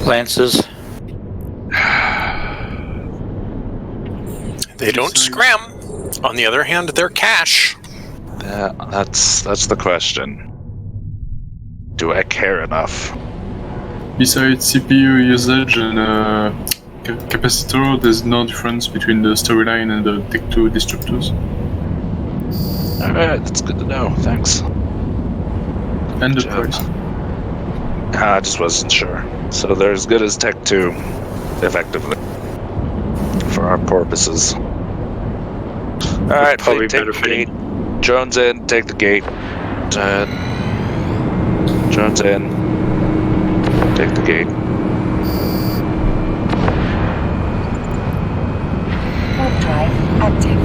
Lancers. They don't scram. On the other hand, they're cash. Yeah, that's the question. Do I care enough? Besides CPU usage and capacitor, there's no difference between the storyline and the Tech 2 destructors. Alright, that's good to know. Thanks. And the price. I just wasn't sure. So they're as good as Tech 2, effectively. For our purposes. Alright, Probably take better the fitting. gate. Drones in, take the gate. Drones in. Take the gate. Warp drive active.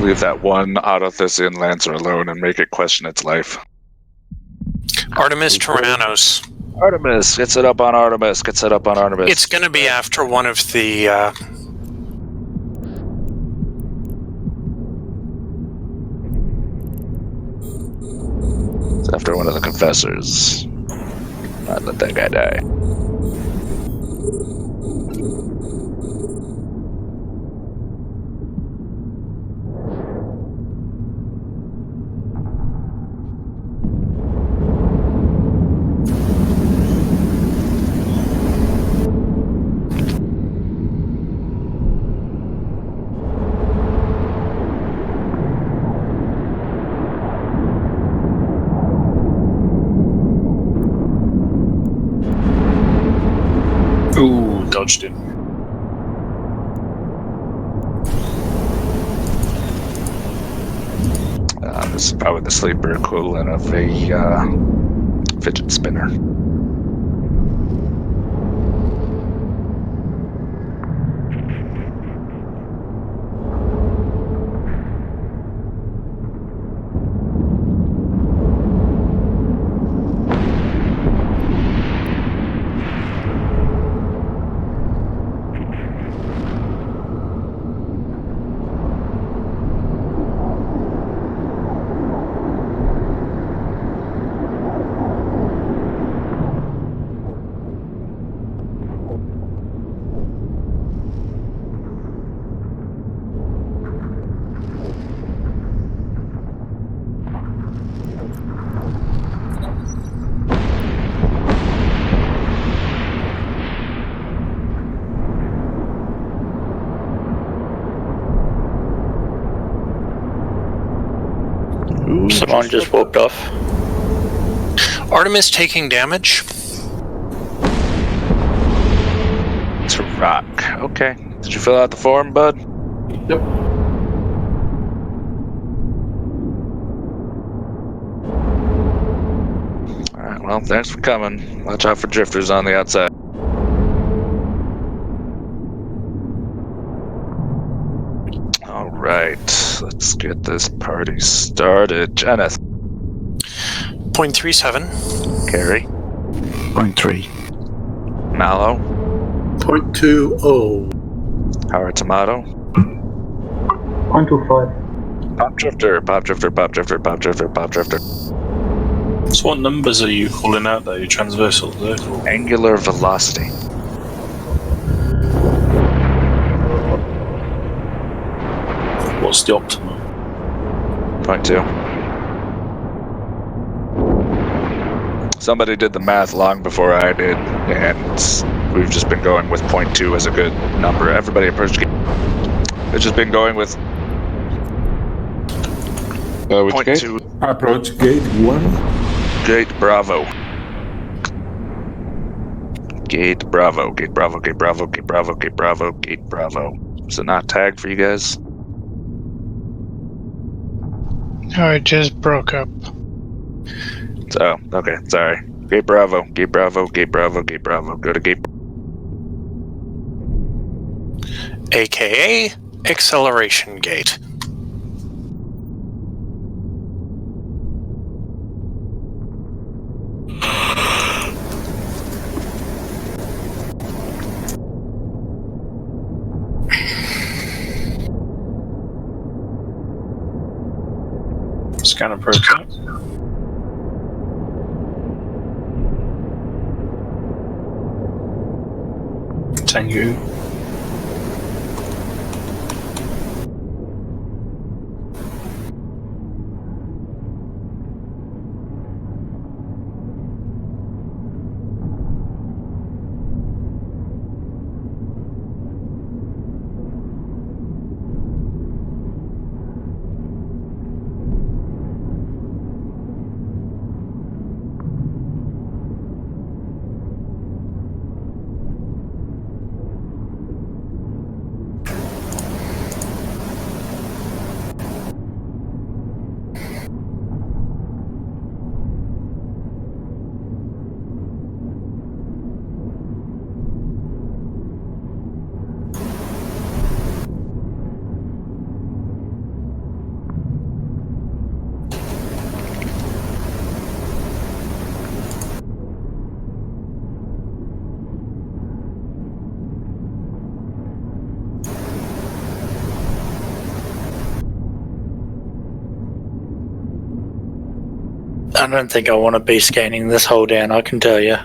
Leave that one Autothisian Lancer alone and make it question its life. Artemis Tyrannos. Artemis! Get set up on Artemis! Get set up on Artemis! It's going to be after one of the... It's after one of the confessors. Not let that guy die. Ooh, dodged him. This is probably the sleeper equivalent of a fidget spinner. Someone just walked off. Artemis taking damage. It's a rock. Okay. Did you fill out the form, bud? Yep. Alright, well, thanks for coming. Watch out for drifters on the outside. Alright, let's get this party started. Jenneth. 0.37. Carrie. 0.3. Mallow. 0.20. Howard Tomato. 0.25. Pop drifter, pop drifter, pop drifter, pop drifter, pop drifter. So what numbers are you calling out there, your transversal vehicle? Angular velocity. What's the optimum? 0.2. Somebody did the math long before I did, and we've just been going with 0.2 as a good number. Everybody approach gate. We've just been going with which 0.2. Gate? Approach gate 1. Gate Bravo. Gate Bravo, Gate Bravo, Gate Bravo, Gate Bravo, Gate Bravo, Gate Bravo. Is it not tagged for you guys? Oh, it just broke up. Oh, okay, sorry. Gate Bravo, Gate Bravo, Gate Bravo, Gate Bravo. Go to Gate AKA Acceleration Gate. Scan approach. Tengu. I don't think I want to be scanning this hole down, I can tell you.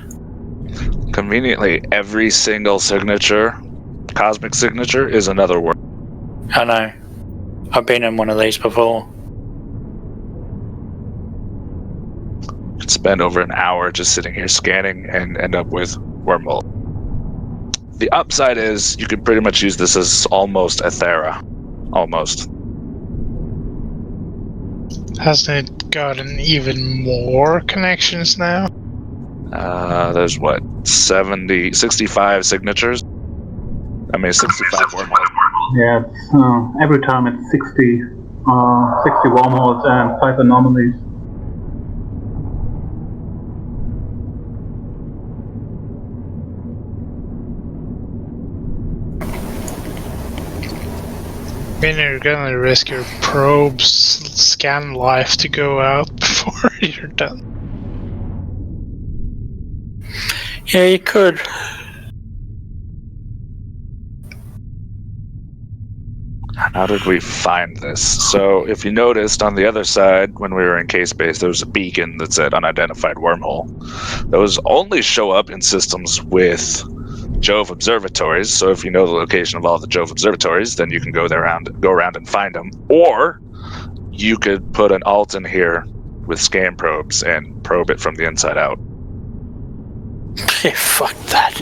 Conveniently, every single signature, cosmic signature, is another word. I know. I've been in one of these before. Could spend over an hour just sitting here scanning and end up with wormhole. The upside is you could pretty much use this as almost a Thera. Almost. Hasn't it gotten even more connections now? There's what, 65 signatures? I mean, 65 wormholes. Yeah, it's, every time it's 60 wormholes and 5 anomalies. I mean, you're gonna risk your probe's scan life to go out before you're done. Yeah, you could. How did we find this? So, if you noticed on the other side, when we were in K-Space, there was a beacon that said unidentified wormhole. Those only show up in systems with Jove observatories. So, if you know the location of all the Jove observatories, then you can go around and find them. Or you could put an alt in here with scan probes and probe it from the inside out. Yeah, fuck that.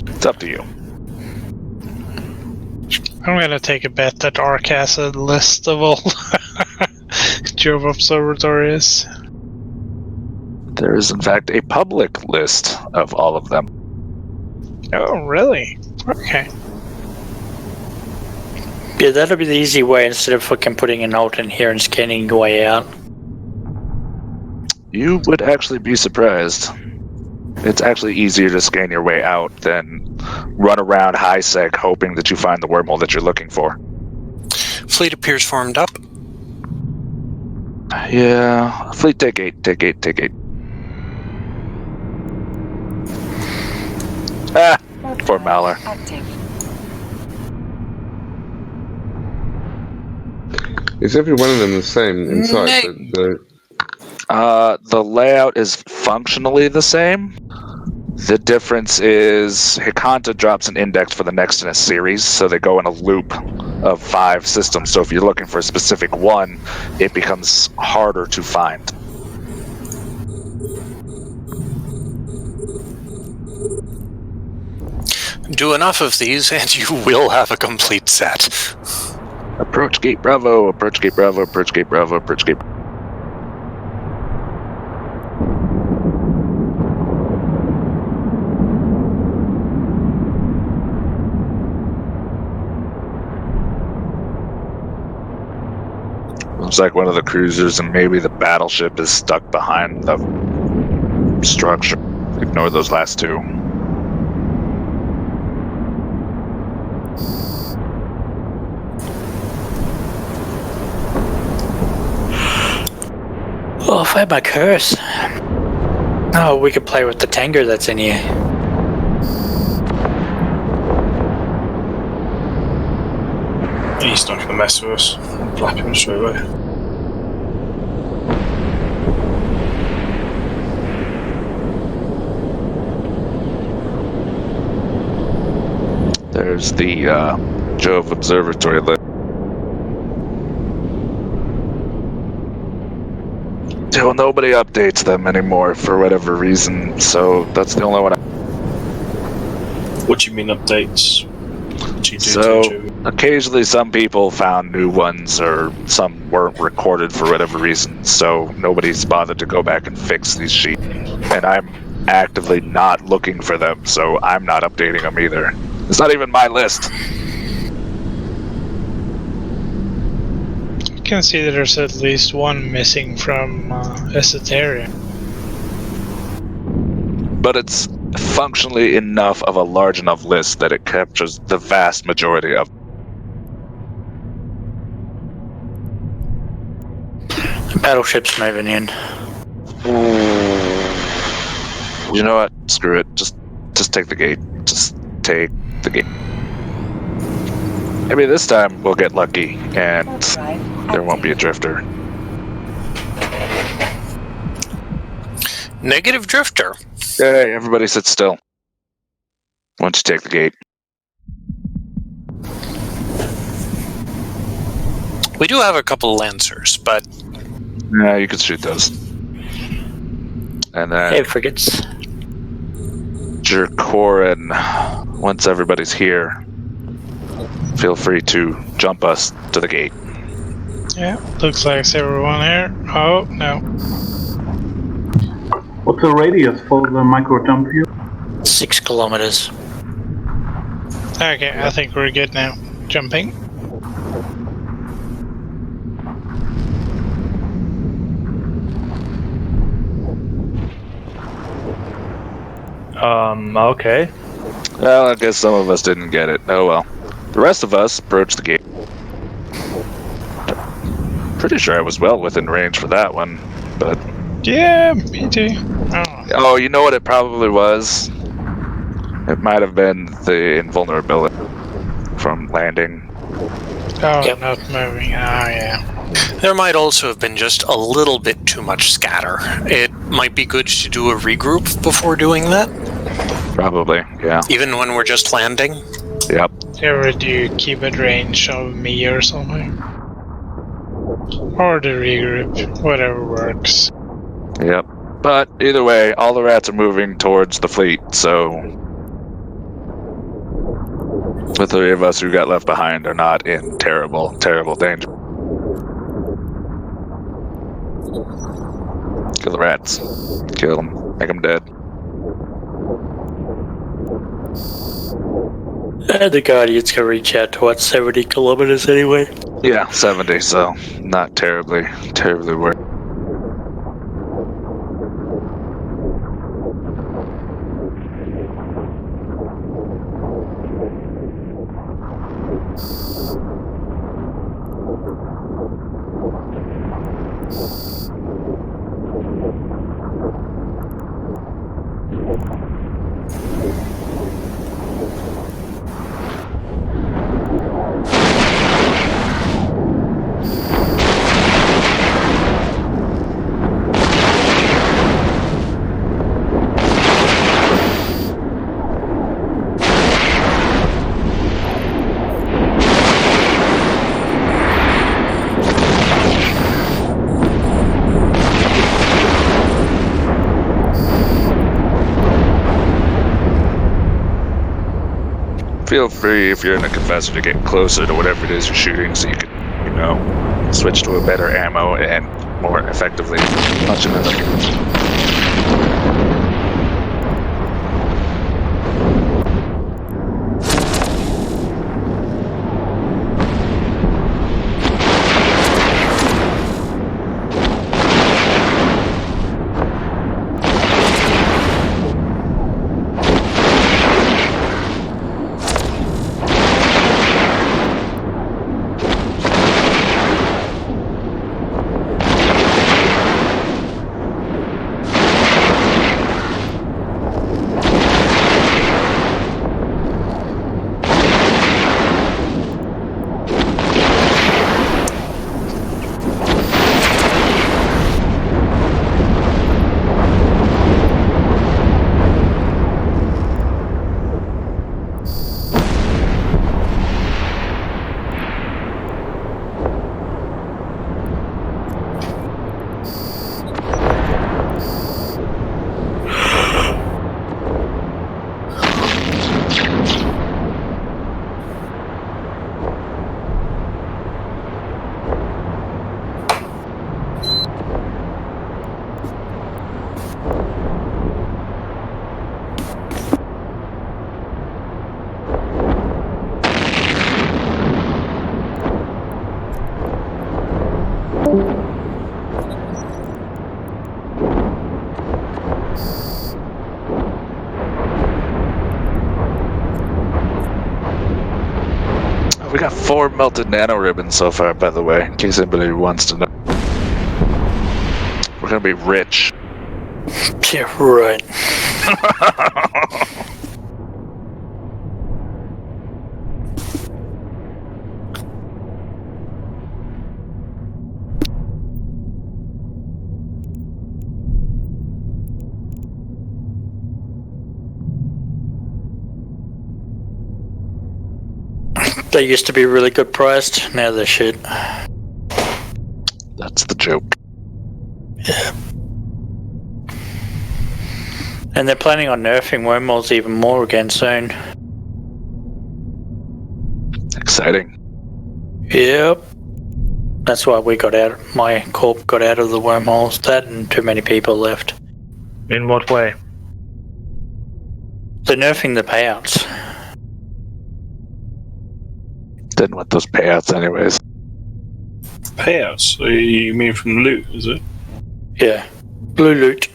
It's up to you. I'm gonna take a bet that Ark has a list of all Jove observatories. There is, in fact, a public list of all of them. Oh, really? Okay. Yeah, that'll be the easy way instead of fucking putting an alt in here and scanning your way out. You would actually be surprised. It's actually easier to scan your way out than run around high sec hoping that you find the wormhole that you're looking for. Fleet appears formed up. Yeah, fleet take 8. Ah, poor Maller. Is every one of them the same inside? The layout is functionally the same. The difference is Hikanta drops an index for the next in a series, so they go in a loop of 5 systems. So if you're looking for a specific one, it becomes harder to find. Do enough of these and you will have a complete set. Approach Gate Bravo, approach Gate Bravo, approach Gate Bravo, approach Gate Bravo. Seems like one of the cruisers and maybe the battleship is stuck behind the structure. Ignore those last two. Oh, if I had my curse. Oh, we could play with the tanker that's in here. He's not going to mess with us. I'm flapping him straight away. There's the Jove Observatory list. Well, nobody updates them anymore for whatever reason, so that's the only one. What do you mean updates? So, occasionally some people found new ones, or some weren't recorded for whatever reason, so nobody's bothered to go back and fix these sheets. And I'm actively not looking for them, so I'm not updating them either. It's not even my list. You can see that there's at least one missing from Esoteria. But it's functionally enough of a large enough list that it captures the vast majority of. Battleship's moving in. You know what? Screw it. Just take the gate. Just take the gate. Maybe this time we'll get lucky and there won't be a drifter. Negative drifter. Hey, everybody sit still. Why don't you take the gate? We do have a couple Lancers, but... Yeah, you can shoot those. And then... Hey, frigates. Jerkorin, once everybody's here, feel free to jump us to the gate. Yeah, looks like it's everyone here. Oh, no. What's the radius for the micro jump here? 6 kilometers. Okay, I think we're good now. Jumping. Okay. Well, I guess some of us didn't get it. Oh well. The rest of us approached the gate. Pretty sure I was well within range for that one, but... Yeah, me too. Oh, you know what it probably was? It might have been the invulnerability from landing. Oh, Yep. not moving. Ah, yeah. There might also have been just a little bit too much scatter. It might be good to do a regroup before doing that. Probably, yeah. Even when we're just landing. Yep. Or do you keep at range of me or something? Or the regroup, whatever works. Yep. But either way, all the rats are moving towards the fleet, so the three of us who got left behind are not in terrible, terrible danger. Kill the rats. Kill them. Make them dead. The Guardians can reach out to what, 70 kilometers anyway? Yeah, 70, so not terribly worried. Feel free, if you're in a confessor, to get closer to whatever it is you're shooting so you can, you know, switch to a better ammo and more effectively punch another. We got 4 melted nano ribbons so far, by the way, in case anybody wants to know. We're gonna be rich. Yeah, right. They used to be really good priced, now they're shit. That's the joke. Yeah. And they're planning on nerfing wormholes even more again soon. Exciting. Yep. That's why we got out. My corp got out of the wormholes. That and too many people left. In what way? They're nerfing the payouts. Didn't want those payouts anyways. Payouts? You mean from loot, is it? Yeah. Blue loot.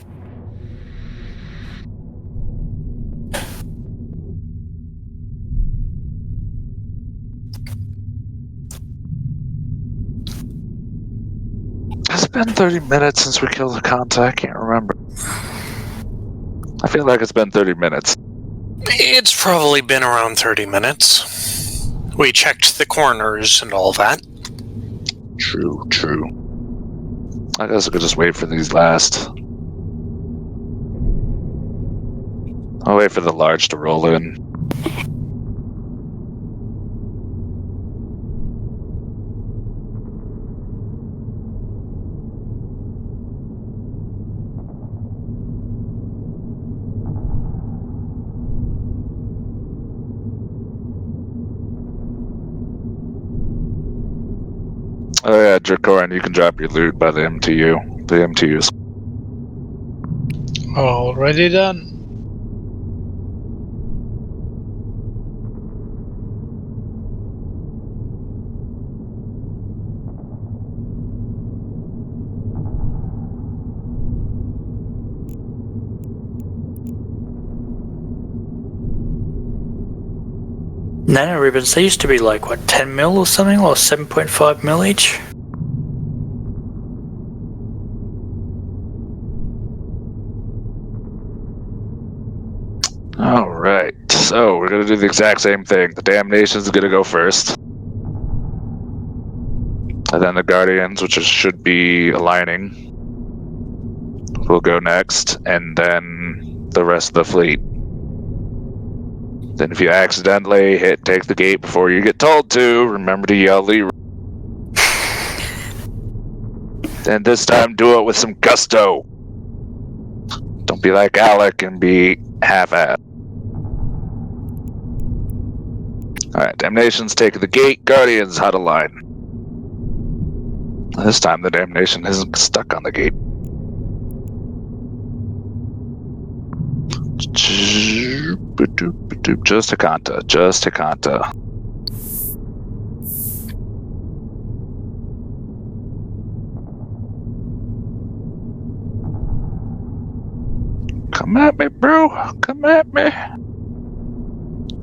It's been 30 minutes since we killed the Kanta. I can't remember. I feel like it's been 30 minutes. It's probably been around 30 minutes. We checked the corners and all that. True. I guess I could just wait for these last. I'll wait for the large to roll in. Oh yeah, Dracoran, you can drop your loot by the MTU. The MTUs. Already done. Nano ribbons, they used to be like, what, 10 mil or something? Or 7.5 mil each? Alright, so we're gonna do the exact same thing. The Damnation's gonna go first. And then the Guardians, which should be aligning, will go next. And then the rest of the fleet. Then if you accidentally take the gate before you get told to, remember to yell Leroy. And this time do it with some gusto. Don't be like Alec and be half-assed. Alright, Damnation's taking the gate, Guardians, how to line. This time the Damnation isn't stuck on the gate. Just Hakanta, just Hakanta. Come at me, bro. Come at me.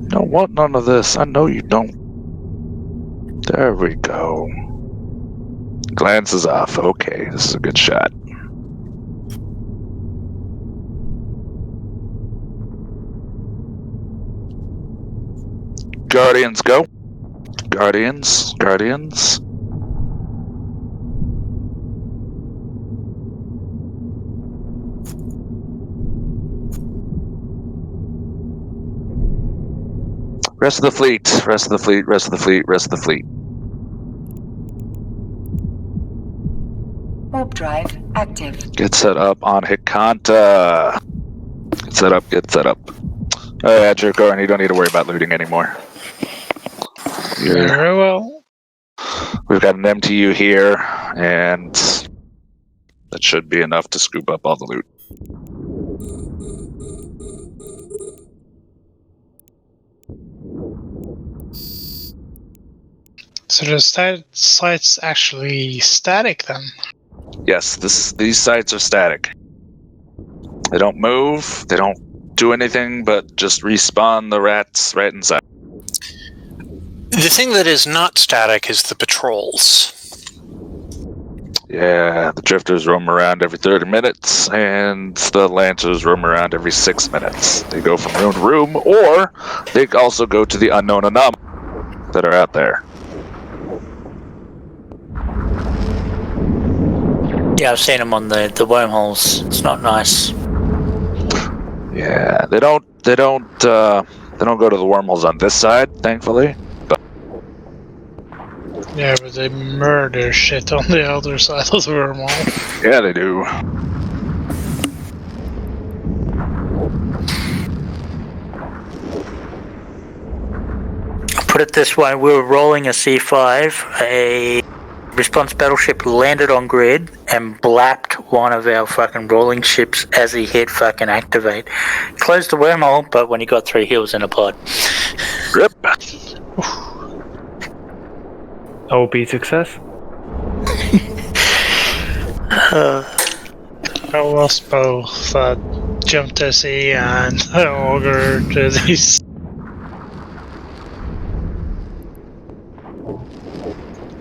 Don't want none of this. I know you don't. There we go. Glances off. Okay, this is a good shot. Guardians, go. Guardians. Rest of the fleet. Warp drive active. Get set up on Hikanta. Get set up. Oh yeah, Dracoran, you don't need to worry about looting anymore. Very well. We've got an MTU here, and that should be enough to scoop up all the loot. So the site's actually static then? Yes, these sites are static. They don't move, they don't do anything but just respawn the rats right inside. The thing that is not static is the patrols. Yeah, the drifters roam around every 30 minutes, and the lancers roam around every 6 minutes. They go from room to room, or they also go to the unknown anomalies that are out there. Yeah, I've seen them on the wormholes. It's not nice. Yeah, they don't go to the wormholes on this side, thankfully. But Yeah, but they murder shit on the other side of the wormhole. yeah, they do. Put it this way, we were rolling a C5, a response battleship landed on grid and blapped one of our fucking rolling ships as he hit fucking activate. Closed the wormhole, but when he got through, he was in a pod. Rip. OP success. I lost both Jump to Sea and Augur to these.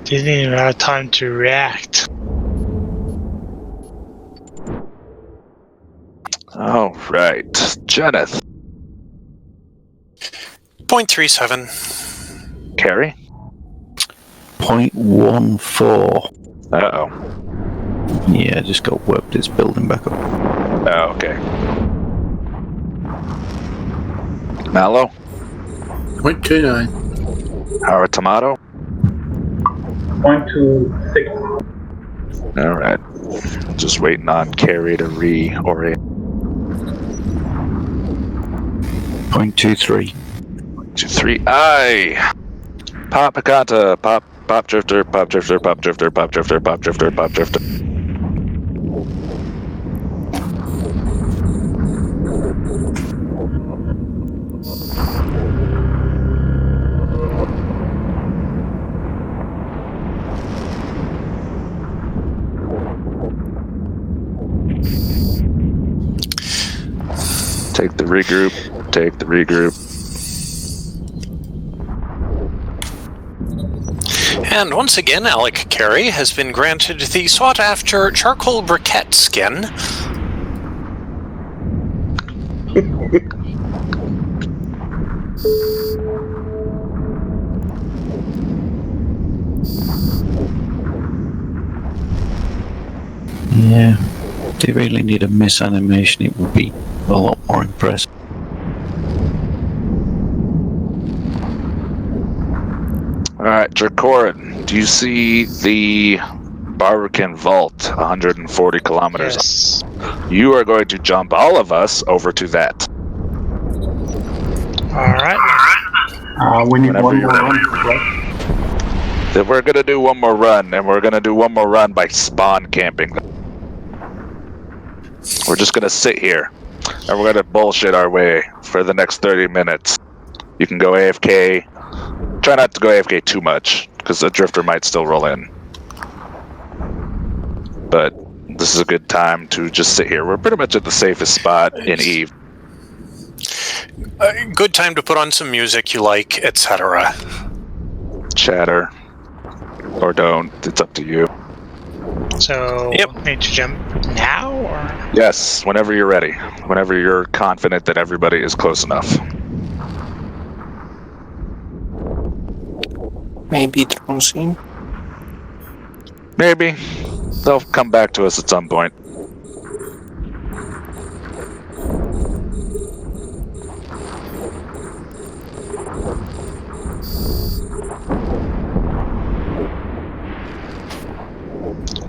Didn't even have time to react. All right, Jeneth. 0.37. Carrie. 0.14. Uh-oh. Yeah, just got whipped. It's building back up. Oh, okay. Mallow. 0.29. Howard Tomato. 0.26. All right. Just waiting on Carrie to reorient. 0.23. 23. Aye. Pop Picanta. Pop drifter. Pop drifter. Pop drifter. Pop drifter. Pop drifter. Pop drifter. Take the regroup. Take the regroup. And once again, Alec Carey has been granted the sought-after charcoal briquette skin. Yeah. If they really need a miss animation, it would be a lot more impressive. Alright, Dracorin, do you see the Barbican vault 140 kilometers? Yes. You are going to jump all of us over to that. Alright. We need Whenever one you're more ready. run, right? Then we're going to do one more run, and we're going to do one more run by spawn camping. We're just going to sit here, and we're going to bullshit our way for the next 30 minutes. You can go AFK. Try not to go AFK too much, because a drifter might still roll in. But this is a good time to just sit here. We're pretty much at the safest spot in Eve. Good time to put on some music you like, etc. Chatter. Or don't. It's up to you. So, need to jump now, or? Yes, whenever you're ready. Whenever you're confident that everybody is close enough. Maybe drone scene. Maybe. They'll come back to us at some point.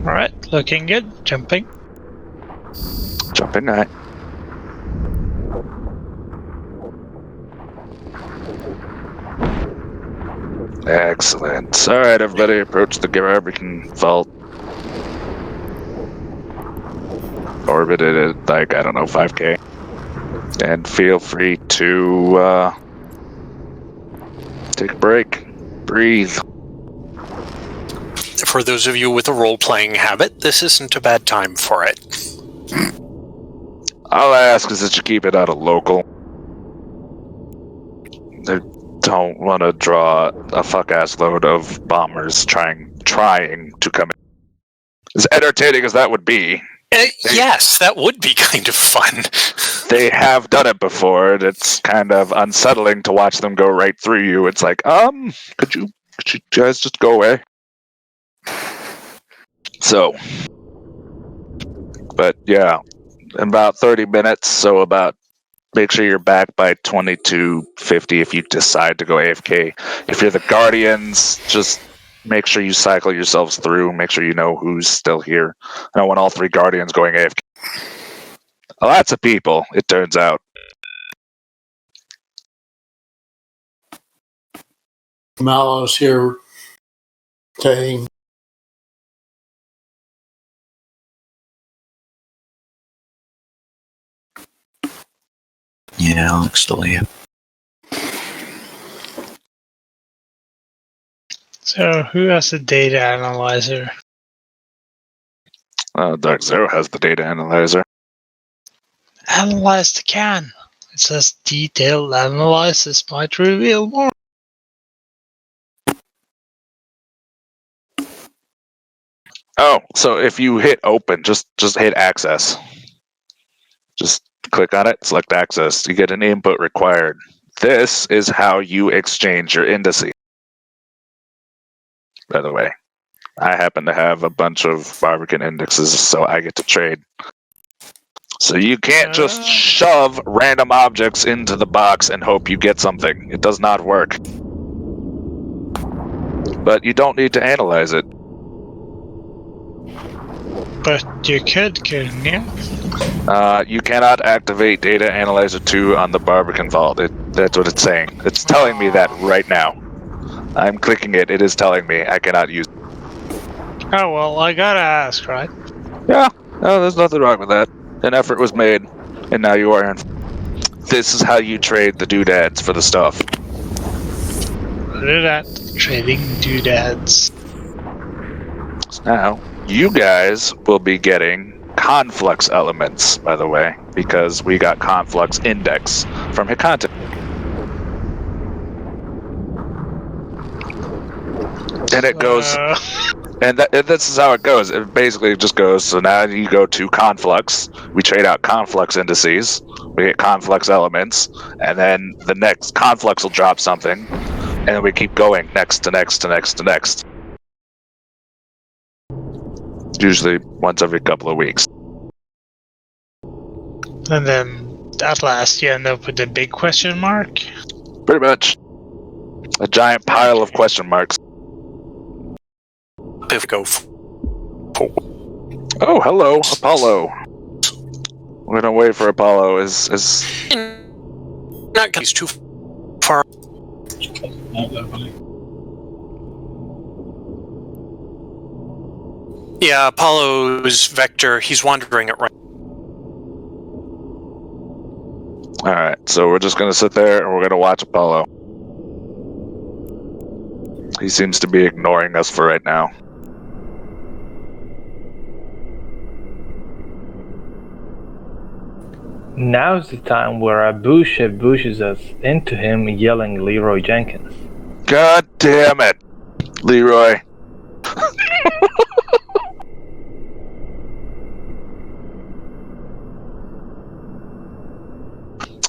Alright, looking good. Jumping. Jumping right. Excellent. Alright, everybody, approach the Barbican vault. Orbit it at, like, I don't know, 5k. And feel free to take a break. Breathe. For those of you with a role-playing habit, this isn't a bad time for it. All I ask is that you keep it out of local. don't want to draw a fuck-ass load of bombers trying to come in. As entertaining as that would be. Yes, that would be kind of fun. They have done it before, and it's kind of unsettling to watch them go right through you. It's like, could you guys just go away? So, but yeah, in about 30 minutes, so make sure you're back by 22:50 if you decide to go AFK. If you're the Guardians, just make sure you cycle yourselves through, make sure you know who's still here. I don't want all 3 Guardians going AFK. Lots of people, it turns out. Mallow's here saying Yeah, Alex still here. So, who has the data analyzer? Dark Zero has the data analyzer. Analyze the can. It says detailed analysis might reveal more. Oh, so if you hit open, just hit access. Just click on it, select access. You get an input required. This is how you exchange your indices. By the way, I happen to have a bunch of Barbican indexes, so I get to trade. So you can't just shove random objects into the box and hope you get something. It does not work. But you don't need to analyze it. But you could, couldn't you? You cannot activate Data Analyzer 2 on the Barbican Vault. That's what it's saying. It's telling me that right now. I'm clicking it. It is telling me I cannot use it. Oh, well, I gotta ask, right? Yeah. No, there's nothing wrong with that. An effort was made, and now you are in. This is how you trade the doodads for the stuff. Look at that. Trading doodads. Now, you guys will be getting conflux elements, by the way, because we got conflux index from Hikanta. And it goes, and this is how it goes. It basically just goes, so now you go to conflux, we trade out conflux indices, we get conflux elements, and then the next conflux will drop something, and then we keep going next to next to next to next. Usually once every couple of weeks. And then at last you end up with a big question mark? Pretty much. A giant pile of question marks. Oh, hello, Apollo. We're gonna wait for Apollo. Is not he's too far. Yeah, Apollo's vector. He's wandering it right. All right, so we're just gonna sit there and we're gonna watch Apollo. He seems to be ignoring us for right now. Now's the time where Abu ship pushes us into him, yelling Leroy Jenkins. God damn it, Leroy.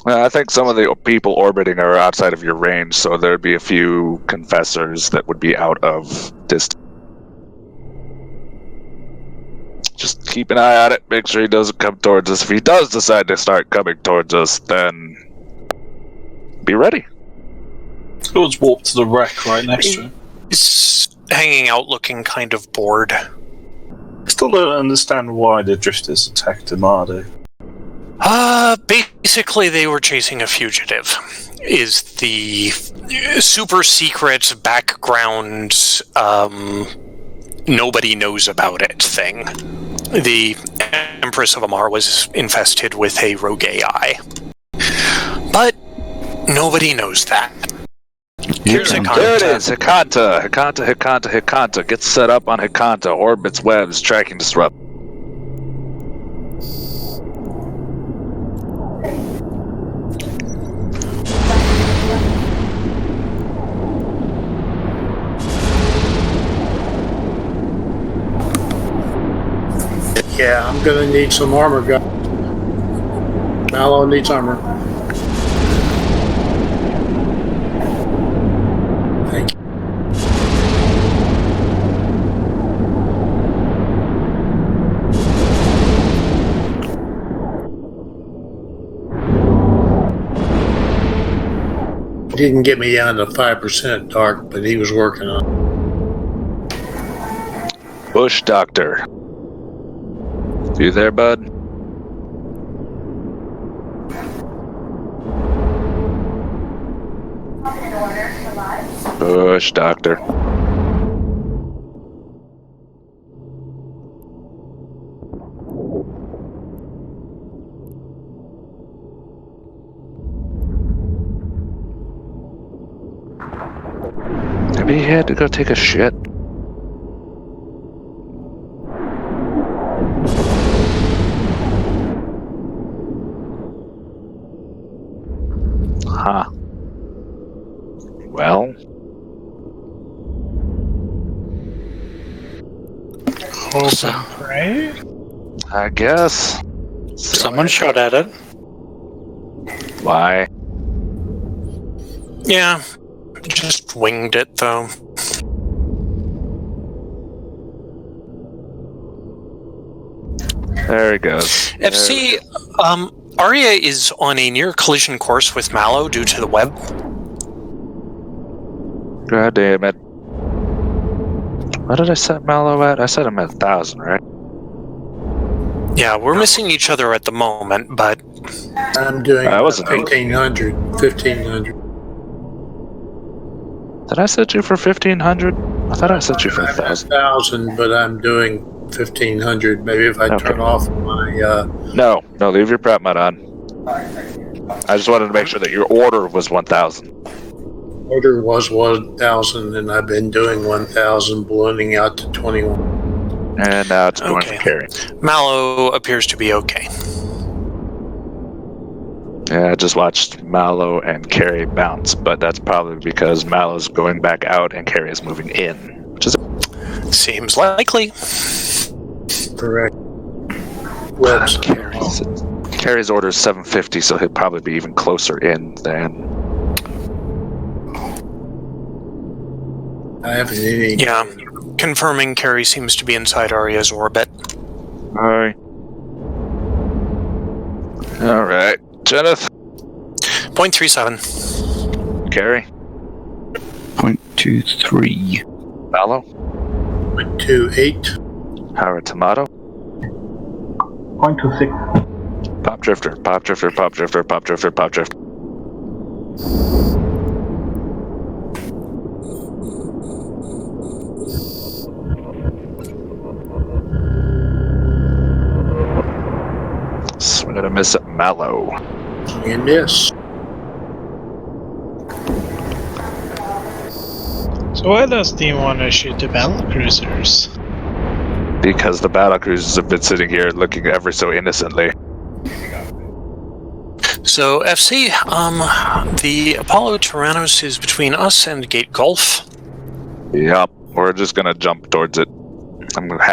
I think some of the people orbiting are outside of your range, so there'd be a few confessors that would be out of distance. Just keep an eye on it, make sure he doesn't come towards us. If he does decide to start coming towards us, then be ready. Let's warp to the wreck right next to him. He's hanging out looking kind of bored. I still don't understand why the drifters attacked Armada. Basically they were chasing a fugitive. Is the super secret background, nobody knows about it thing. The Empress of Amar was infested with a rogue AI. But nobody knows that. Here's Hikanta. There it is, Hikanta. Get set up on Hikanta. Orbits, webs, tracking disrupt. Yeah, I'm gonna need some armor, guys. Mallow needs armor. Thank you. Didn't get me down to 5% dark, but he was working on it. Bush Doctor. You there, bud? Bush Doctor. Maybe he had to go take a shit. Huh. Well. Hope and pray? I guess. Someone shot at it. Why? Yeah, just winged it though. There he goes. FC, Arya is on a near collision course with Mallow due to the web. God damn it. What did I set Mallow at? I set him at 1,000, right? Yeah, we're missing each other at the moment, but... I'm doing I wasn't 1,500. 1,500. Did I set you for 1,500? I thought I set you for 1,000. 1,000, but I'm doing 1,500. Maybe if I turn off my... No, leave your prep mod on. I just wanted to make sure that your order was 1,000. Order was 1,000, and I've been doing 1,000, ballooning out to 21. And now it's going to carry. Mallow appears to be okay. Yeah, I just watched Mallow and Carrie bounce, but that's probably because Mallow's going back out and Carrie is moving in, which is... Seems likely. Correct. Carrie's order is 750, so he'll probably be even closer in than... I haven't any... Yeah, confirming Carrie seems to be inside Arya's orbit. Alright. Alright. Jeneth? 0.37. Carrie? 0.23. Mallow? 0.28. Howard Tomato? 0.26. Pop Drifter, Pop Drifter, Pop Drifter, Pop Drifter, Pop Drifter. So we're gonna miss Mallow. And miss. So why does Dean want to shoot the battle cruisers? Because the battle cruisers have been sitting here looking ever so innocently. So, FC, the Apollo Tyrannos is between us and Gate Gulf. Yep, we're just gonna jump towards it.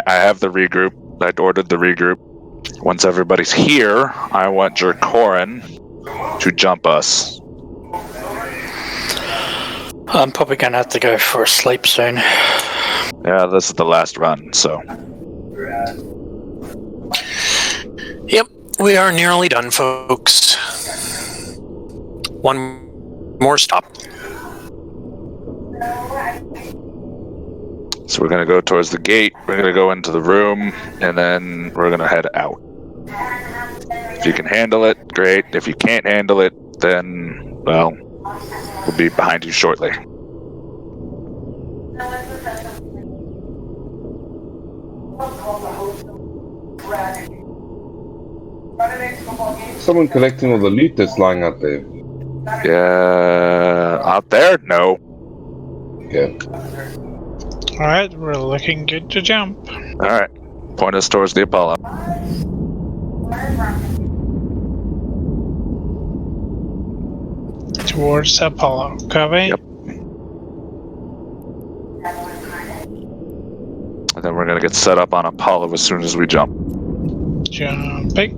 I have the regroup. I ordered the regroup. Once everybody's here, I want Jerkorin to jump us. I'm probably gonna have to go for a sleep soon. Yeah, this is the last run, so. Yep, we are nearly done, folks. One more stop. So we're gonna go towards the gate, we're gonna go into the room, and then we're gonna head out. If you can handle it, great. If you can't handle it, then, well, we'll be behind you shortly. Someone collecting all the loot that's lying out there. Yeah, out there? No. Yeah. Alright, we're looking good to jump. Alright, point us towards the Apollo. Towards Apollo. Copy? Yep. And then we're gonna get set up on Apollo as soon as we jump. Jumping.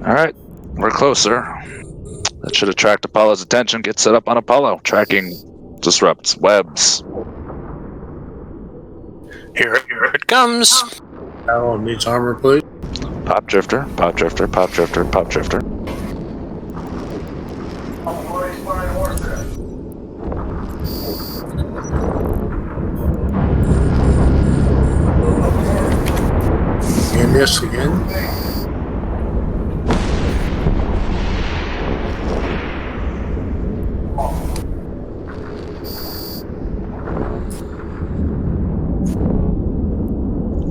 Alright, we're closer. That should attract Apollo's attention. Get set up on Apollo. Tracking disrupts webs. Here it comes. Battle needs armor, please. Pop drifter, pop drifter, pop drifter, pop drifter. You missed again.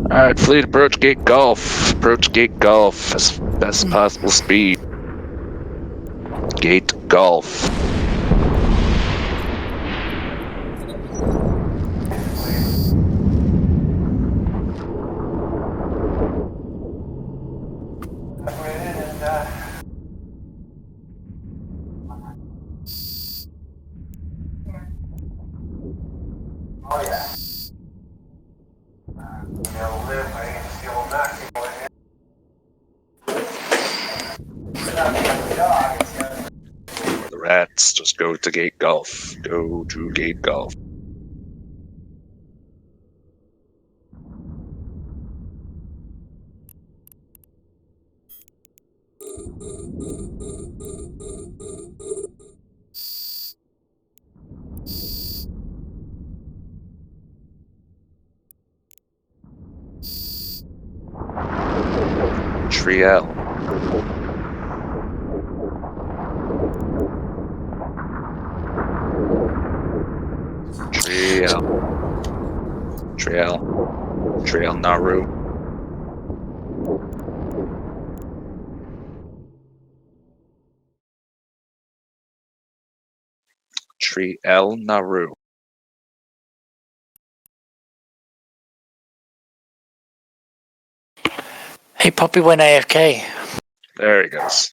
Alright, fleet, approach gate Gulf. Approach gate Gulf as best possible speed. Gate Gulf. The rats just go to gate Gulf. Go to gate Gulf. Triel. Triel Naru. Triel Naru. Hey, Poppy went AFK. There he goes.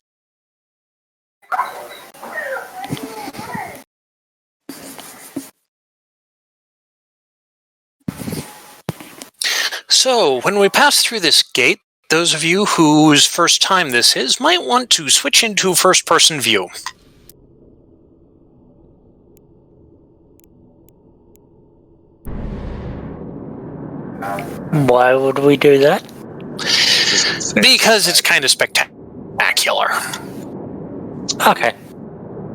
So, when we pass through this gate, those of you whose first time this is might want to switch into first-person view. Why would we do that? Because it's kind of spectacular. Okay.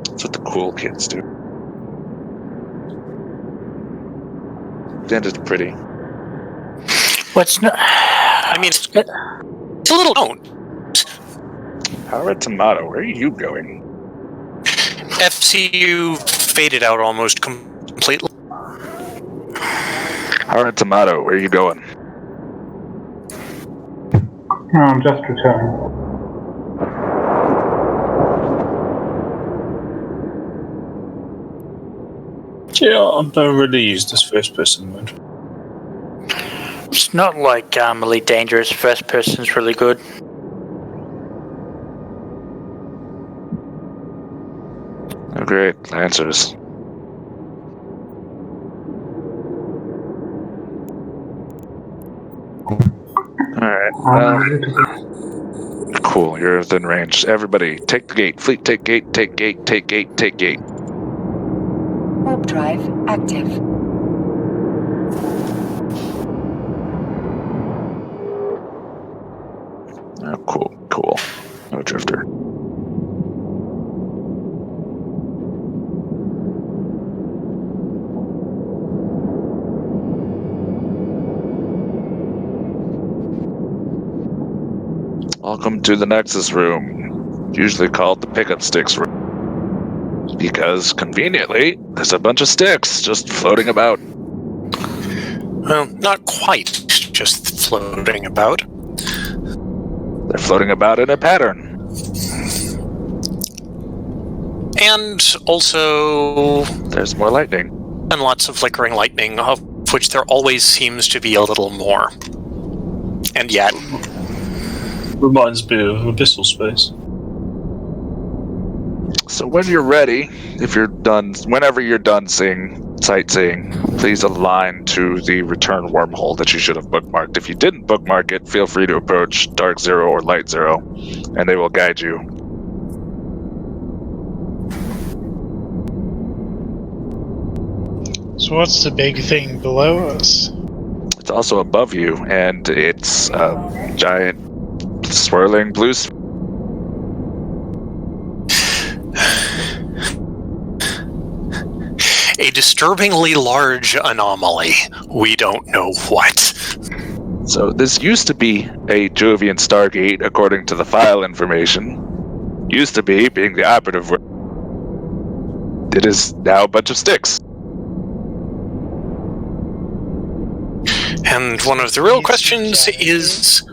That's what the cool kids do. And it's pretty. What's not? I mean, it's a little known. Hara Tomato, where are you going? FCU faded out almost completely. Hara Tomato, where are you going? I'm just returning. Yeah, I don't really use this first person mode. It's not like Elite Dangerous. First person's really good. Oh, great. Lancers. Alright. Cool, you're within range. Everybody, take the gate. Fleet, take gate, take gate, take gate, take gate. Warp drive active. Oh, cool. No drifter. Welcome to the Nexus room, usually called the pickup sticks room. Because, conveniently, there's a bunch of sticks just floating about. Well, not quite just floating about. They're floating about in a pattern. And also... there's more lightning. And lots of flickering lightning, of which there always seems to be a little more. And yet... reminds me of Abyssal Space. So when you're ready, if you're done, whenever you're done sightseeing, please align to the return wormhole that you should have bookmarked. If you didn't bookmark it, feel free to approach Dark Zero or Light Zero, and they will guide you. So what's the big thing below us? It's also above you, and it's a giant swirling blue A disturbingly large anomaly. We don't know what. So this used to be a Jovian Stargate, according to the file information. Used to be, being the operative word. It is now a bunch of sticks. And one of the real questions is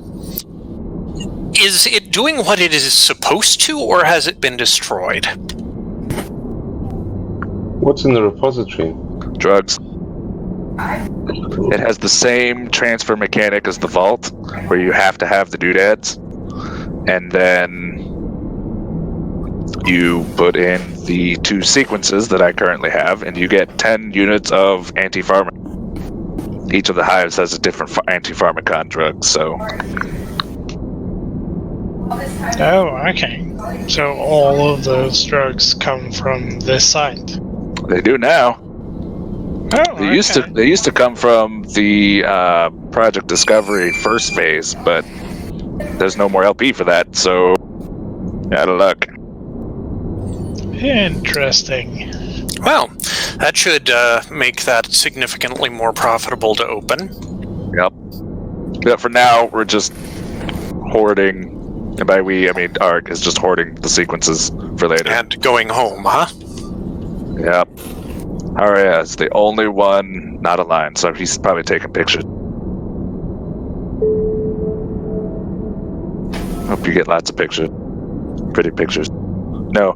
it doing what it is supposed to, or has it been destroyed? What's in the repository? Drugs. It has the same transfer mechanic as the vault, where you have to have the doodads, and then you put in the 2 sequences that I currently have, and you get 10 units of anti-pharmacon. Each of the hives has a different anti-pharmacon drug, so... Oh, okay. So all of those drugs come from this site. They do now. Oh, They used to come from the Project Discovery first phase, but there's no more LP for that, so out of luck. Interesting. Well, that should make that significantly more profitable to open. Yep. Yeah, for now, we're just hoarding, and by we, I mean Ark is just hoarding the sequences for later. And going home, huh? Yep. Haria is the only one not aligned, so he's probably taking pictures. Hope you get lots of pictures. Pretty pictures. No.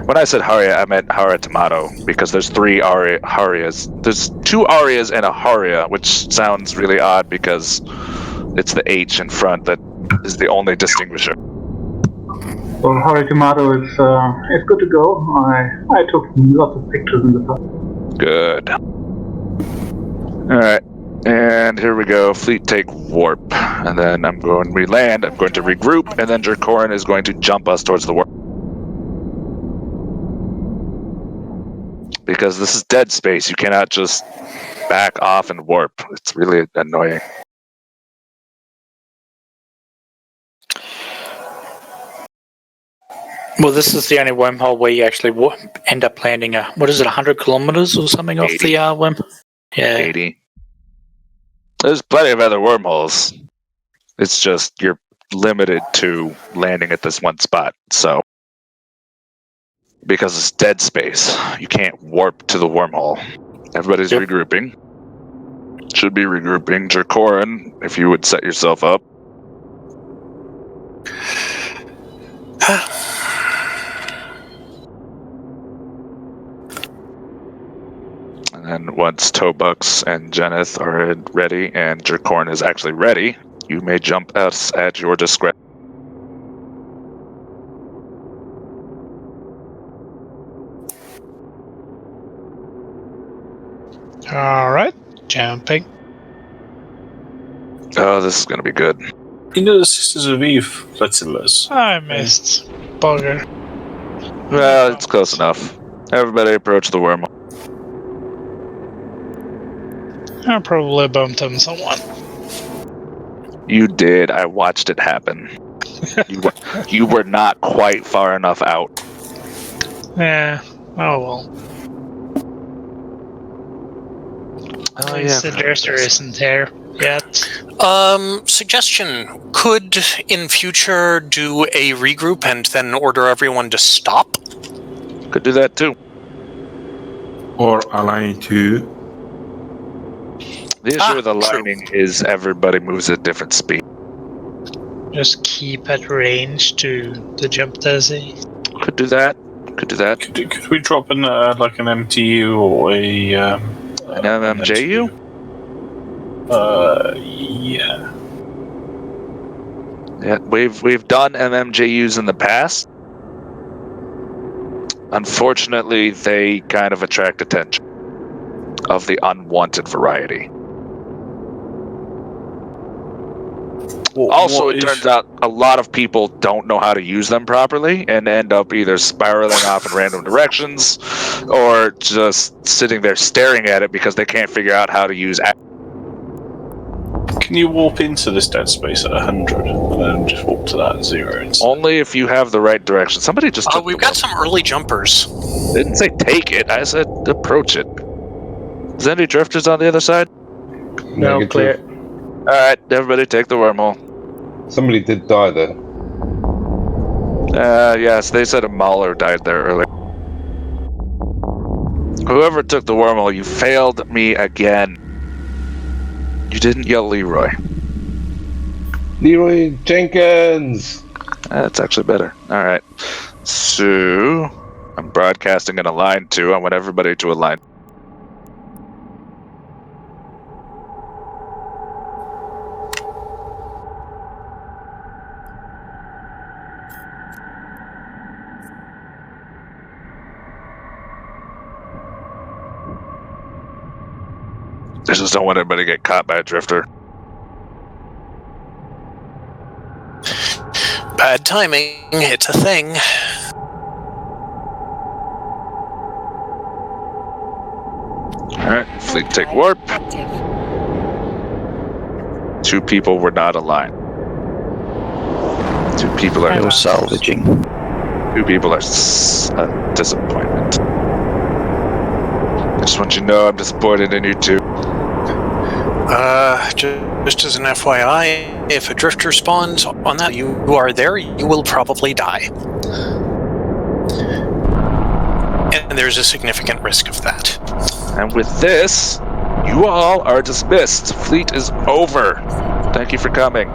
When I said Haria, I meant Haria Tomato, because there's 3 Harias. There's 2 Arias and a Haria, which sounds really odd because it's the H in front that is the only distinguisher. Well, Haria Tomato is good to go. I took lots of pictures in the past. Good. Alright. And here we go. Fleet take warp. And then we land, I'm going to regroup, and then Jerkorin is going to jump us towards the warp. Because this is dead space. You cannot just back off and warp. It's really annoying. Well, this is the only wormhole where you actually end up landing 100 kilometers or something 80. off the worm? Yeah. 80. There's plenty of other wormholes. It's just you're limited to landing at this one spot. So, because it's dead space, you can't warp to the wormhole. Everybody's regrouping. Should be regrouping. Jerkorin, if you would set yourself up. And then once Tobux and Jeneth are ready and Jerkorin is actually ready, you may jump us at your discretion. Alright, jumping. Oh, this is going to be good. You know the Sisters of Eve, Letzilus. I missed. Bugger. Well, it's close enough. Everybody approach the wormhole. I probably bumped on someone. You did. I watched it happen. You were not quite far enough out. Yeah. Oh well. Oh, yeah. Suggestor isn't here yet. Suggestion. Could in future do a regroup and then order everyone to stop? Could do that too. Or align to. The issue with aligning is everybody moves at different speed. Just keep at range to the jump desi. Could do that. Could we drop in like an MTU or an MMJU? Yeah. Yeah, we've done MMJUs in the past. Unfortunately, they kind of attract attention. of the unwanted variety. Also, it turns out a lot of people don't know how to use them properly and end up either spiraling off in random directions or just sitting there staring at it because they can't figure out how to use it. Can you warp into this dead space at 100 and then just walk to that at 0? Only if you have the right direction. Somebody just took we've got some early jumpers. I didn't say take it, I said approach it. Is there any drifters on the other side? No, clear. Alright, everybody take the wormhole. Somebody did die there. Yes, they said a Mauler died there earlier. Whoever took the wormhole, you failed me again. You didn't yell Leroy. Leroy Jenkins! That's actually better. Alright. So, I'm broadcasting in a line 2. I want everybody to align. I just don't want anybody to get caught by a drifter. Bad timing. It's a thing. Alright, fleet take warp. 2 people were not aligned. 2 people are salvaging. 2 people are disappointment. I just want you to know I'm disappointed in you too. Just as an FYI, if a drifter spawns on that you are there, you will probably die. And there's a significant risk of that. And with this, you all are dismissed. Fleet is over. Thank you for coming.